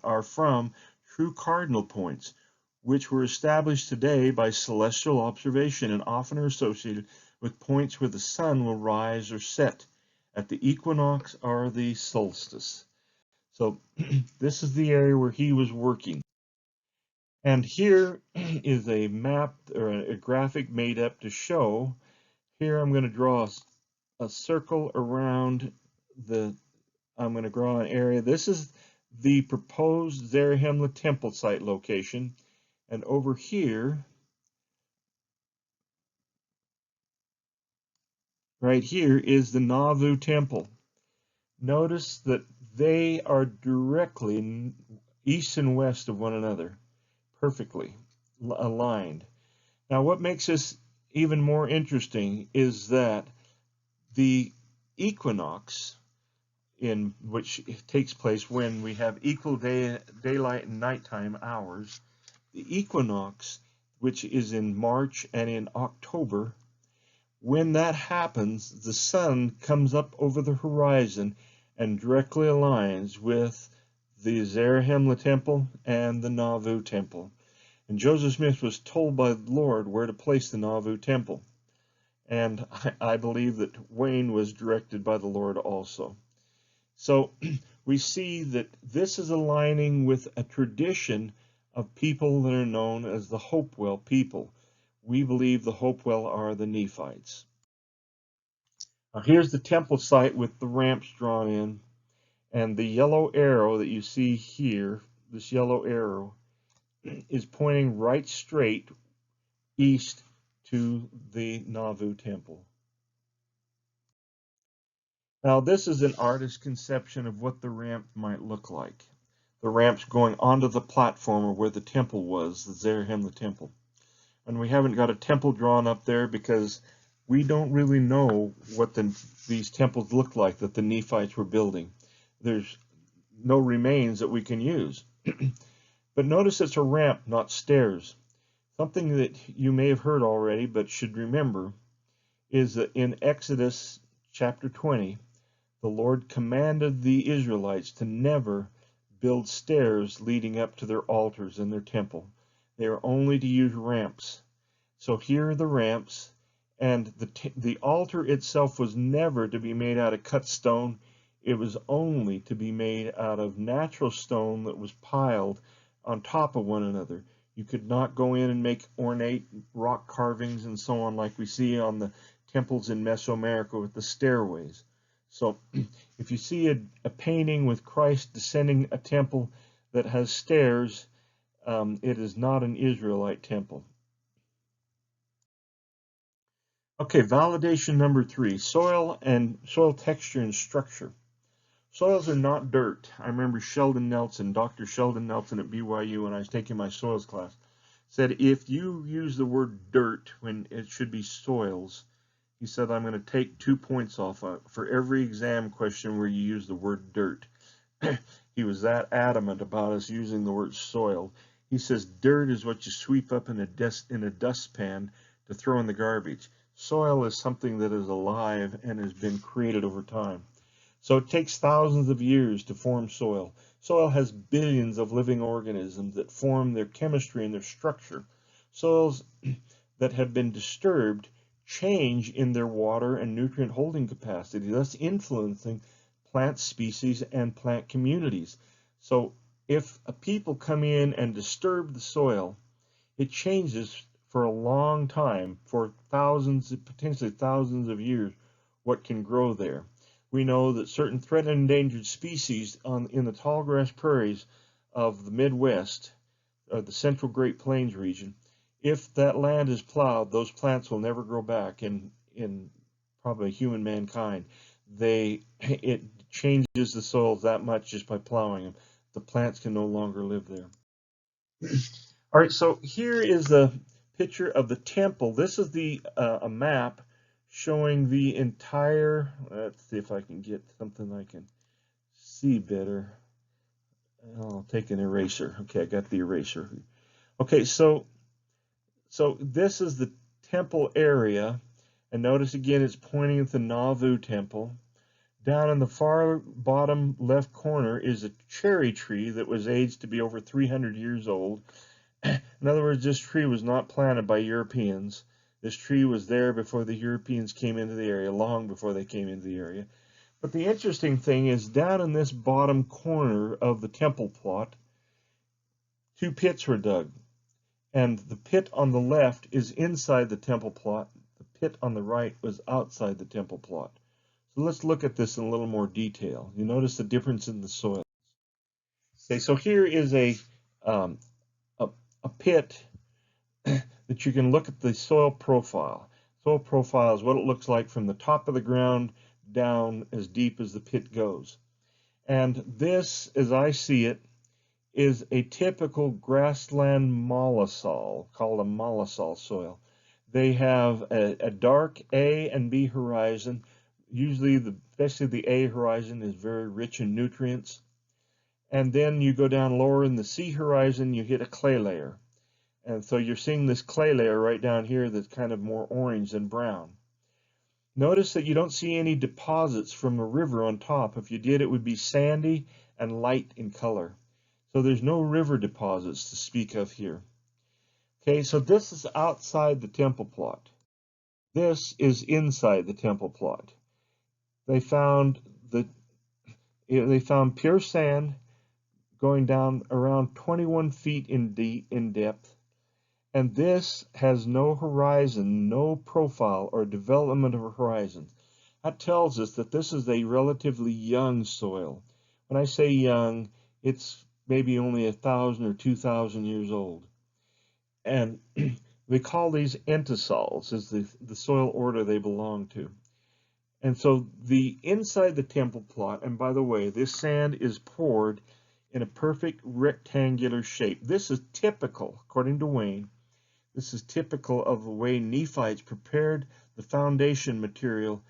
are from true cardinal points, which were established today by celestial observation and often are associated with points where the sun will rise or set at the equinox or the solstice. So this is the area where he was working. And here is a map or a graphic made up to show. Here I'm going to draw a circle around I'm going to draw an area. This is the proposed Zarahemla temple site location. And over here, right here, is the Nauvoo temple. Notice that they are directly east and west of one another, perfectly aligned. Now what makes this even more interesting is that the equinox, in which takes place when we have equal daylight and nighttime hours, the equinox, which is in March and in October, when that happens, the sun comes up over the horizon and directly aligns with the Zarahemla temple and the Nauvoo temple. And Joseph Smith was told by the Lord where to place the Nauvoo temple. And I believe that Wayne was directed by the Lord also. So we see that this is aligning with a tradition of people that are known as the Hopewell people. We believe the Hopewell are the Nephites. Now here's the temple site with the ramps drawn in, and the yellow arrow that you see here, this yellow arrow, is pointing right straight east to the Nauvoo temple. Now this is an artist's conception of what the ramp might look like. The ramp's going onto the platform where the temple was, the Zarahemla temple. And we haven't got a temple drawn up there because we don't really know what these temples looked like that the Nephites were building. There's no remains that we can use. But notice it's a ramp, not stairs. Something that you may have heard already but should remember is that in Exodus chapter 20, the Lord commanded the Israelites to never build stairs leading up to their altars in their temple. They are only to use ramps. So here are the ramps, and the altar itself was never to be made out of cut stone. It was only to be made out of natural stone that was piled on top of one another. You could not go in and make ornate rock carvings and so on like we see on the temples in Mesoamerica with the stairways. So if you see a painting with Christ descending a temple that has stairs, it is not an Israelite temple. Okay, validation number 3, soil texture and structure. Soils are not dirt. I remember Dr. Sheldon Nelson at BYU, when I was taking my soils class, said if you use the word dirt when it should be soils, he said, I'm going to take 2 points off for every exam question where you use the word dirt. He was that adamant about us using the word soil. He says dirt is what you sweep up in a dustpan to throw in the garbage. Soil is something that is alive and has been created over time. So it takes thousands of years to form soil. Soil has billions of living organisms that form their chemistry and their structure. Soils that have been disturbed change in their water and nutrient holding capacity, thus influencing plant species and plant communities. So if a people come in and disturb the soil, it changes for a long time, for thousands, potentially thousands of years, what can grow there. We know that certain threatened and endangered species in the tall grass prairies of the Midwest, or the Central Great Plains region, if that land is plowed, those plants will never grow back in probably human mankind. It changes the soils that much just by plowing them. The plants can no longer live there. All right, so here is a picture of the temple. This is a map showing the entire, let's see if I can get something I can see better. I'll take an eraser. Okay, I got the eraser. Okay, so this is the temple area, and notice again it's pointing at the Nauvoo temple. Down in the far bottom left corner is a cherry tree that was aged to be over 300 years old. In other words, this tree was not planted by Europeans. This tree was there before the Europeans came into the area, long before they came into the area. But the interesting thing is down in this bottom corner of the temple plot, 2 pits were dug. And the pit on the left is inside the temple plot. The pit on the right was outside the temple plot. So let's look at this in a little more detail. You notice the difference in the soil. Okay, so here is a pit that you can look at the soil profile. Soil profile is what it looks like from the top of the ground down as deep as the pit goes. And this, as I see it, is a typical grassland mollisol, called a mollisol soil. They have a dark A and B horizon. Usually, especially the A horizon, is very rich in nutrients. And then you go down lower in the C horizon, you hit a clay layer. And so you're seeing this clay layer right down here that's kind of more orange than brown. Notice that you don't see any deposits from a river on top. If you did, it would be sandy and light in color. So there's no river deposits to speak of here. Okay, so this is outside the temple plot. This is inside the temple plot. They found pure sand going down around 21 feet in depth. And this has no horizon, no profile or development of a horizon. That tells us that this is a relatively young soil. When I say young, it's maybe only 1,000 or 2,000 years old. And we call these entasols, is the soil order they belong to. And so the inside the temple plot, and by the way, this sand is poured in a perfect rectangular shape. This is typical, according to Wayne, This is typical of the way Nephites prepared the foundation material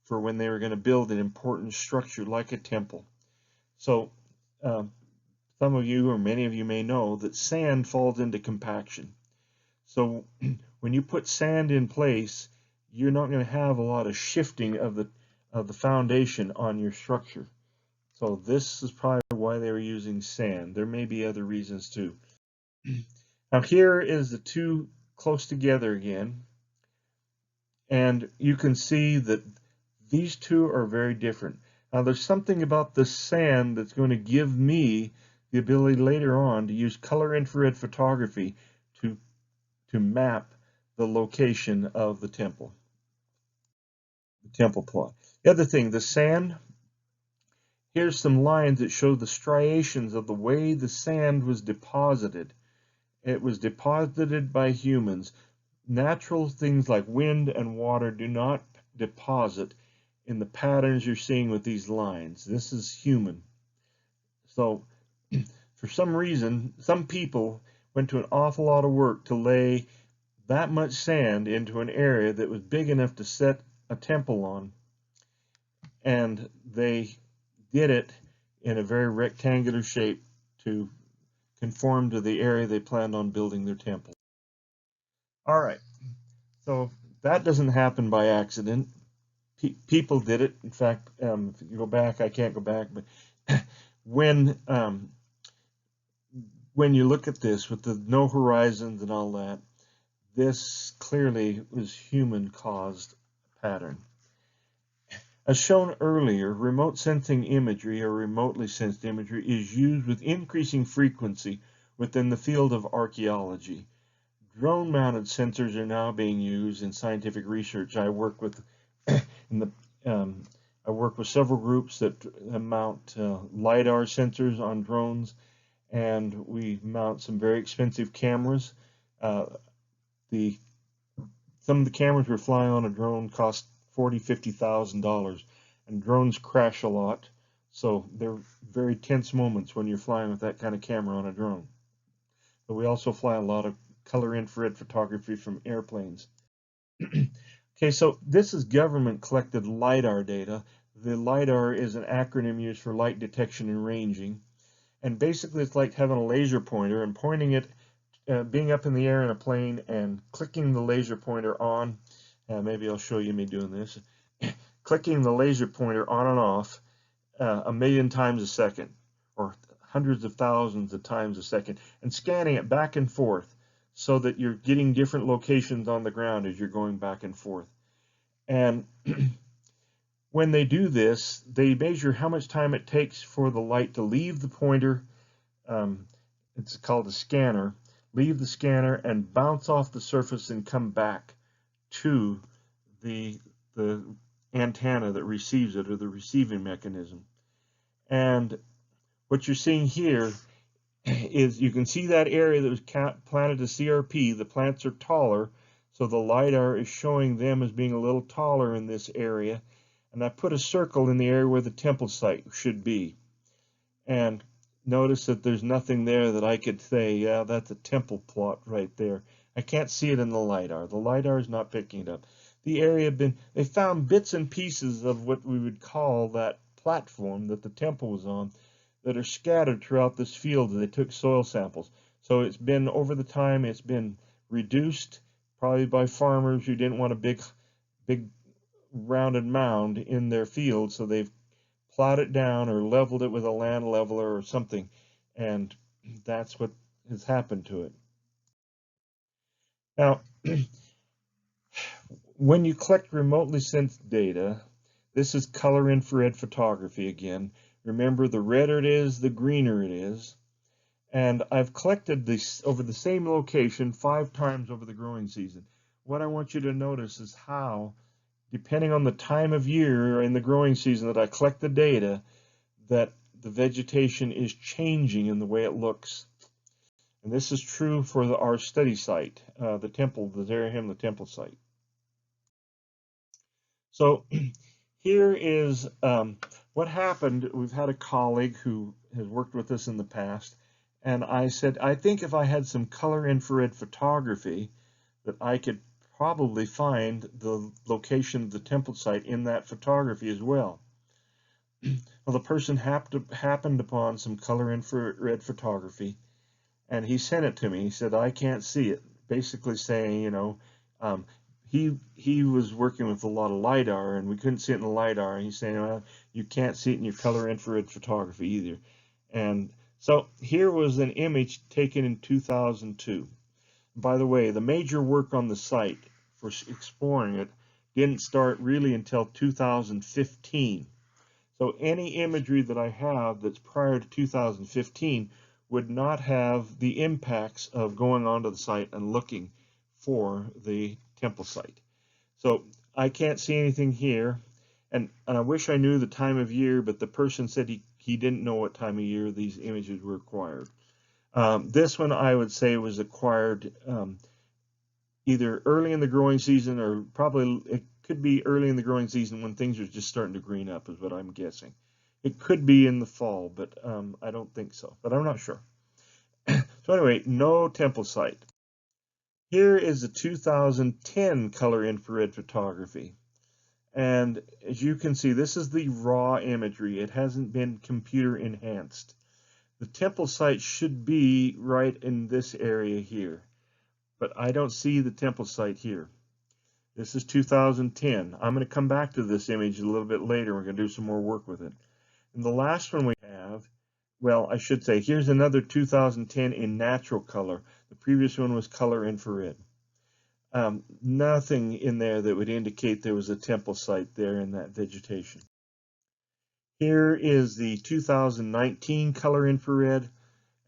for when they were going to build an important structure like a temple. So some of you or many of you may know that sand falls into compaction. So when you put sand in place, you're not going to have a lot of shifting of the foundation on your structure. So this is probably why they were using sand. There may be other reasons too. Now here is the two close together again, and you can see that these two are very different. Now there's something about the sand that's going to give me the ability later on to use color infrared photography to map the location of the temple plot. The other thing, the sand, here's some lines that show the striations of the way the sand was deposited. It was deposited by humans. Natural things like wind and water do not deposit in the patterns you're seeing with these lines. This is human. So for some reason, some people went to an awful lot of work to lay that much sand into an area that was big enough to set a temple on, and they did it in a very rectangular shape to conform to the area they planned on building their temple. All right, so that doesn't happen by accident. People did it. In fact, if you go back, I can't go back, but when you look at this with the no horizons and all that, this clearly was human-caused pattern. As shown earlier, remote sensing imagery or remotely sensed imagery is used with increasing frequency within the field of archaeology. Drone-mounted sensors are now being used in scientific research. I work with several groups that mount LiDAR sensors on drones, and we mount some very expensive cameras. Some of the cameras we're flying on a drone cost $40,000, $50,000, and drones crash a lot, so they're very tense moments when you're flying with that kind of camera on a drone. But we also fly a lot of color infrared photography from airplanes. Okay, so this is government collected LiDAR data. The LiDAR is an acronym used for light detection and ranging, and basically it's like having a laser pointer and pointing it, being up in the air in a plane and clicking the laser pointer on. Maybe I'll show you me doing this. Clicking the laser pointer on and off 1,000,000 times a second, or hundreds of thousands of times a second, and scanning it back and forth so that you're getting different locations on the ground as you're going back and forth. And when they do this, they measure how much time it takes for the light to leave the pointer. It's called a scanner. Leave the scanner and bounce off the surface and come back to the antenna that receives it, or the receiving mechanism. And what you're seeing here is you can see that area that was planted as CRP. The plants are taller, so the LiDAR is showing them as being a little taller in this area. And I put a circle in the area where the temple site should be. And notice that there's nothing there that I could say, yeah, that's a temple plot right there. I can't see it in the LiDAR. The LiDAR is not picking it up. The area they found bits and pieces of what we would call that platform that the temple was on that are scattered throughout this field, and they took soil samples. So it's been, over the time, it's been reduced, probably by farmers who didn't want a big rounded mound in their field, so they've plowed it down or leveled it with a land leveler or something, and that's what has happened to it. Now, when you collect remotely sensed data, this is color infrared photography again. Remember, the redder it is, the greener it is. And I've collected this over the same location 5 times over the growing season. What I want you to notice is how, depending on the time of year in the growing season that I collect the data, that the vegetation is changing in the way it looks. And this is true for our study site, the temple, the Zarahemla temple site. So here is what happened. We've had a colleague who has worked with us in the past, and I said, I think if I had some color infrared photography, that I could probably find the location of the temple site in that photography as well. Well, the person happened upon some color infrared photography, and he sent it to me. He said, I can't see it, basically saying, um, he was working with a lot of LiDAR, and we couldn't see it in the LiDAR, and he's saying, well, you can't see it in your color infrared photography either. And so here was an image taken in 2002. By the way, the major work on the site for exploring it didn't start really until 2015. So any imagery that I have that's prior to 2015 would not have the impacts of going onto the site and looking for the temple site. So I can't see anything here, and I wish I knew the time of year, but the person said he didn't know what time of year these images were acquired. This one I would say was acquired either early in the growing season, or probably it could be early in the growing season when things are just starting to green up, is what I'm guessing. It could be in the fall, but I don't think so, but I'm not sure. So anyway, no temple site. Here is the 2010 color infrared photography. And as you can see, this is the raw imagery. It hasn't been computer enhanced. The temple site should be right in this area here, but I don't see the temple site here. This is 2010. I'm going to come back to this image a little bit later. We're going to do some more work with it. And the last one we have, well, I should say, here's another 2010 in natural color. The previous one was color infrared. Nothing in there that would indicate there was a temple site there in that vegetation. Here is the 2019 color infrared,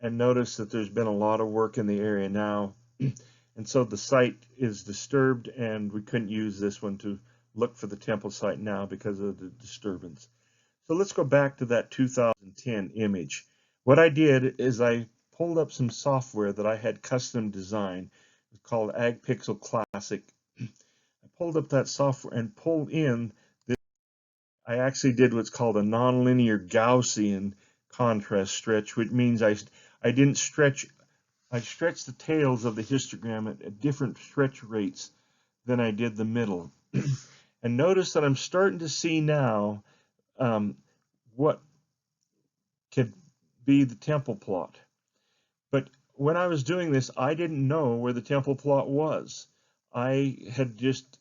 and notice that there's been a lot of work in the area now, and so the site is disturbed, and we couldn't use this one to look for the temple site now because of the disturbance. So let's go back to that 2010 image. What I did is I pulled up some software that I had custom designed. It's called AgPixel Classic. I pulled up that software and pulled in this. I actually did what's called a nonlinear Gaussian contrast stretch, which means I didn't stretch. I stretched the tails of the histogram at different stretch rates than I did the middle. And notice that I'm starting to see now what could be the temple plot. But when I was doing this, I didn't know where the temple plot was. I had just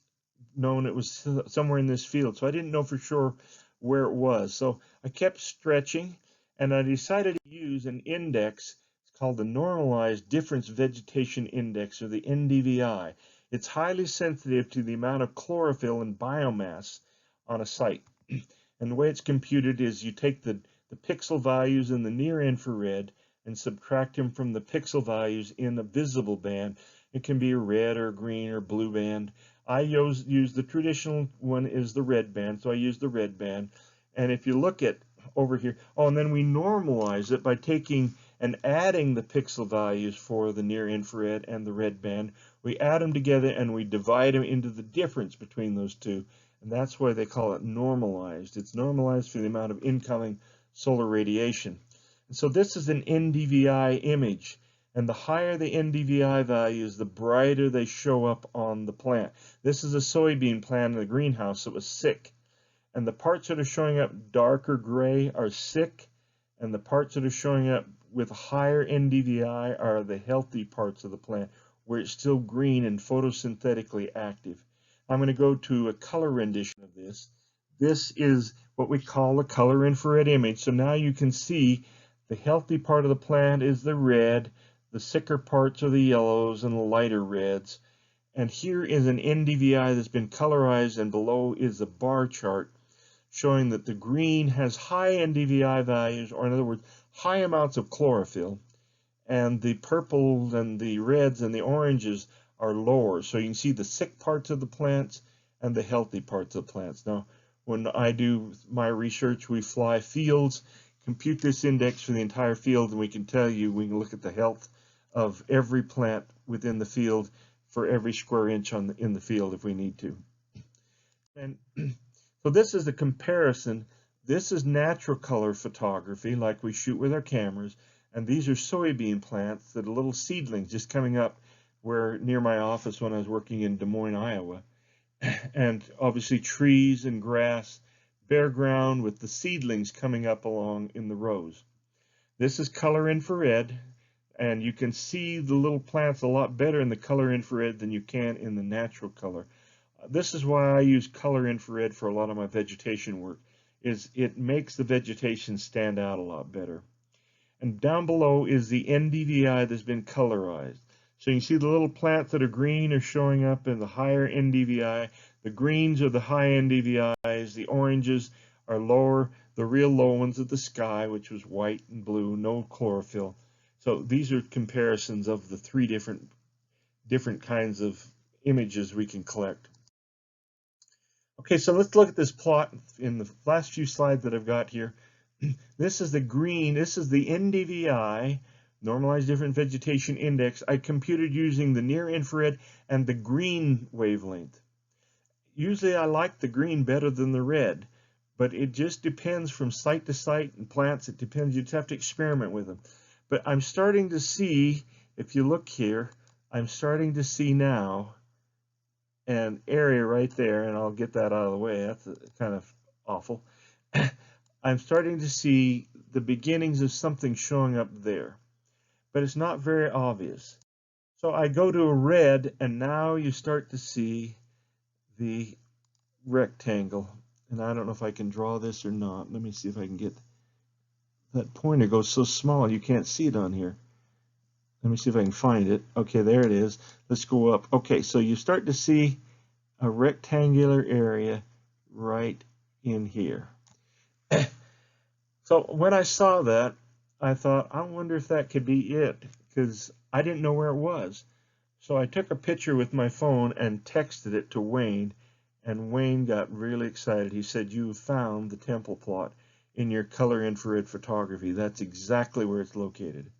known it was somewhere in this field, so I didn't know for sure where it was. So I kept stretching, and I decided to use an index. It's called the Normalized Difference Vegetation Index, or the NDVI. It's highly sensitive to the amount of chlorophyll and biomass on a site. And the way it's computed is you take the pixel values in the near infrared and subtract them from the pixel values in the visible band. It can be a red or green or blue band. I use the traditional one is the red band, so I use the red band. And if you look at over here, oh, and then we normalize it by taking and adding the pixel values for the near infrared and the red band. We add them together and we divide them into the difference between those two. And that's why they call it normalized. It's normalized for the amount of incoming solar radiation. And so this is an NDVI image. And the higher the NDVI values, the brighter they show up on the plant. This is a soybean plant in the greenhouse that was sick. And the parts that are showing up darker gray are sick. And the parts that are showing up with higher NDVI are the healthy parts of the plant, where it's still green and photosynthetically active. I'm going to go to a color rendition of this. This is what we call a color infrared image. So now you can see the healthy part of the plant is the red, the sicker parts are the yellows and the lighter reds. And here is an NDVI that's been colorized, and below is a bar chart showing that the green has high NDVI values, or in other words, high amounts of chlorophyll, and the purples and the reds and the oranges are lower. So you can see the sick parts of the plants and the healthy parts of the plants. Now, when I do my research, we fly fields, compute this index for the entire field, and we can tell you, we can look at the health of every plant within the field for every square inch in the field if we need to. And so this is the comparison. This is natural color photography like we shoot with our cameras, and these are soybean plants that are little seedlings just coming up where near my office when I was working in Des Moines, Iowa. And obviously trees and grass, bare ground with the seedlings coming up along in the rows. This is color infrared, and you can see the little plants a lot better in the color infrared than you can in the natural color. This is why I use color infrared for a lot of my vegetation work, is it makes the vegetation stand out a lot better. And down below is the NDVI that's been colorized. So you can see the little plants that are green are showing up in the higher NDVI. The greens are the high NDVIs. The oranges are lower. The real low ones are the sky, which was white and blue, no chlorophyll. So these are comparisons of the three different kinds of images we can collect. Okay, so let's look at this plot in the last few slides that I've got here. This is the green, this is the NDVI, Normalized Different Vegetation Index. I computed using the near infrared and the green wavelength. Usually I like the green better than the red, but it just depends from site to site and plants. It depends, you just have to experiment with them. But I'm starting to see, if you look here, I'm starting to see now an area right there, and I'll get that out of the way. That's kind of awful. I'm starting to see the beginnings of something showing up there, but it's not very obvious. So I go to a red, and now you start to see the rectangle. And I don't know if I can draw this or not. Let me see if I can get that pointer goes so small you can't see it on here. Let me see if I can find it. Okay, there it is. Let's go up. Okay, so you start to see a rectangular area right in here. So when I saw that, I thought, I wonder if that could be it, because I didn't know where it was. So I took a picture with my phone and texted it to Wayne, and Wayne got really excited. He said, "You found the temple plot in your color infrared photography. That's exactly where it's located."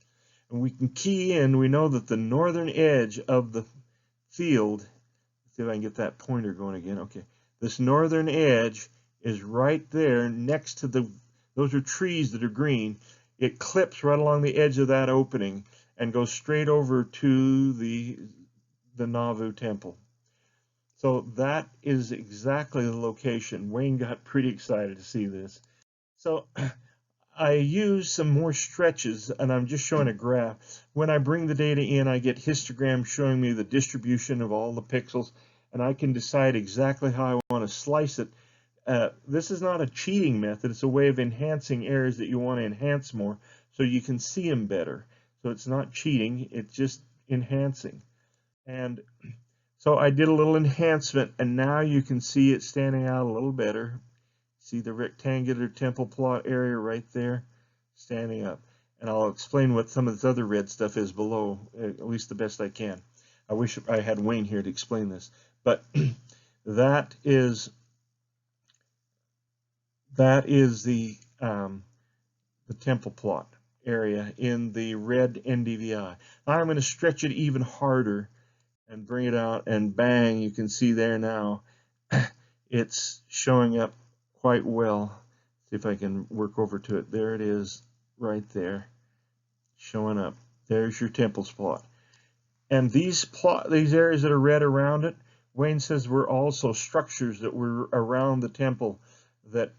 And we can key in, we know that the northern edge of the field, let's see if I can get that pointer going again. Okay, this northern edge is right there next to those are trees that are green. It clips right along the edge of that opening and goes straight over to the Nauvoo temple. So that is exactly the location. Wayne got pretty excited to see this. So I use some more stretches, and I'm just showing a graph. When I bring the data in, I get histograms showing me the distribution of all the pixels, and I can decide exactly how I want to slice it. This is not a cheating method. It's a way of enhancing areas that you want to enhance more so you can see them better. So it's not cheating, it's just enhancing. And so I did a little enhancement, and now you can see it standing out a little better. See the rectangular temple plot area right there standing up. And I'll explain what some of this other red stuff is below, at least the best I can. I wish I had Wayne here to explain this. But that is the temple plot area in the red NDVI. Now I'm going to stretch it even harder and bring it out, and bang, you can see there now it's showing up quite well. See if I can work over to it. There it is right there showing up. There's your temple plot. And these areas that are red around it, Wayne says were also structures that were around the temple that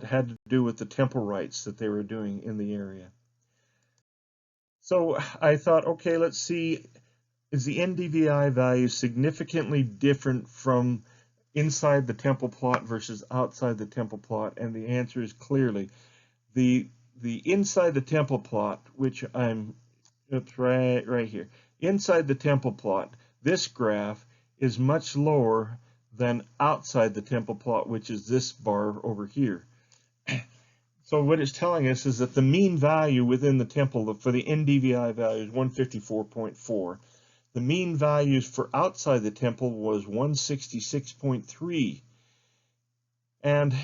had to do with the temple rites that they were doing in the area. So I thought, okay, let's see, is the NDVI value significantly different from inside the temple plot versus outside the temple plot? And the answer is clearly the inside the temple plot, which it's right here. Inside the temple plot, this graph is much lower than outside the temple plot, which is this bar over here. So what it's telling us is that the mean value within the temple for the NDVI value is 154.4. The mean values for outside the temple was 166.3. And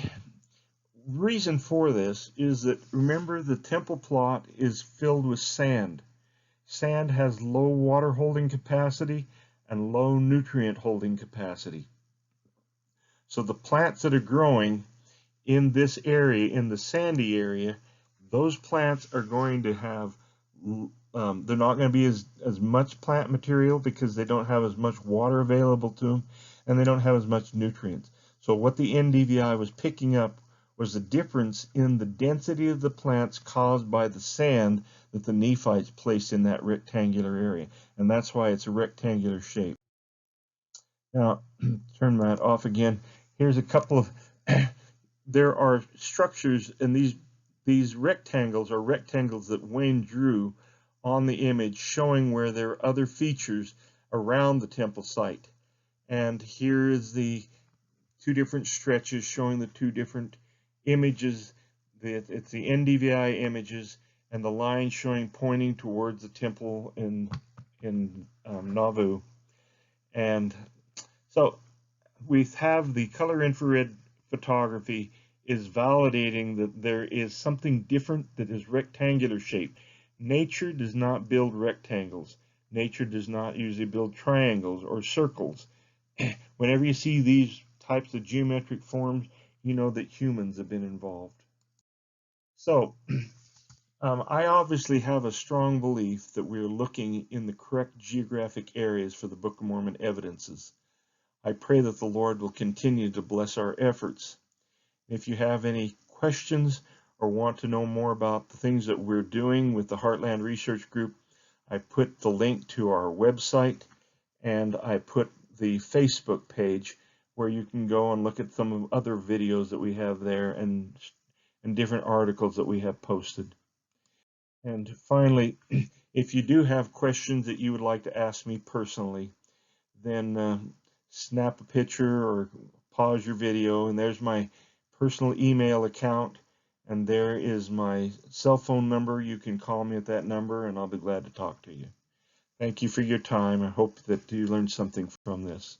reason for this is that, remember, the temple plot is filled with sand. Sand has low water holding capacity and low nutrient holding capacity. So the plants that are growing in this area, in the sandy area, those plants are going to have they're not going to be as much plant material because they don't have as much water available to them, and they don't have as much nutrients. So what the NDVI was picking up was the difference in the density of the plants caused by the sand that the Nephites placed in that rectangular area, and that's why it's a rectangular shape. Now, turn that off again. Here's a couple of, there are structures, and these rectangles are rectangles that Wayne drew on the image showing where there are other features around the temple site. And here is the two different stretches showing the two different images. It's the NDVI images and the line showing pointing towards the temple in Nauvoo. And so we have the color infrared photography is validating that there is something different that is rectangular shaped. Nature does not build rectangles. Nature does not usually build triangles or circles. Whenever you see these types of geometric forms, you know that humans have been involved. So, I obviously have a strong belief that we're looking in the correct geographic areas for the Book of Mormon evidences. I pray that the Lord will continue to bless our efforts. If you have any questions or want to know more about the things that we're doing with the Heartland Research Group, I put the link to our website, and I put the Facebook page where you can go and look at some of other videos that we have there and different articles that we have posted. And finally, if you do have questions that you would like to ask me personally, then snap a picture or pause your video, and there's my personal email account, and there is my cell phone number. You can call me at that number, and I'll be glad to talk to you. Thank you for your time. I hope that you learned something from this.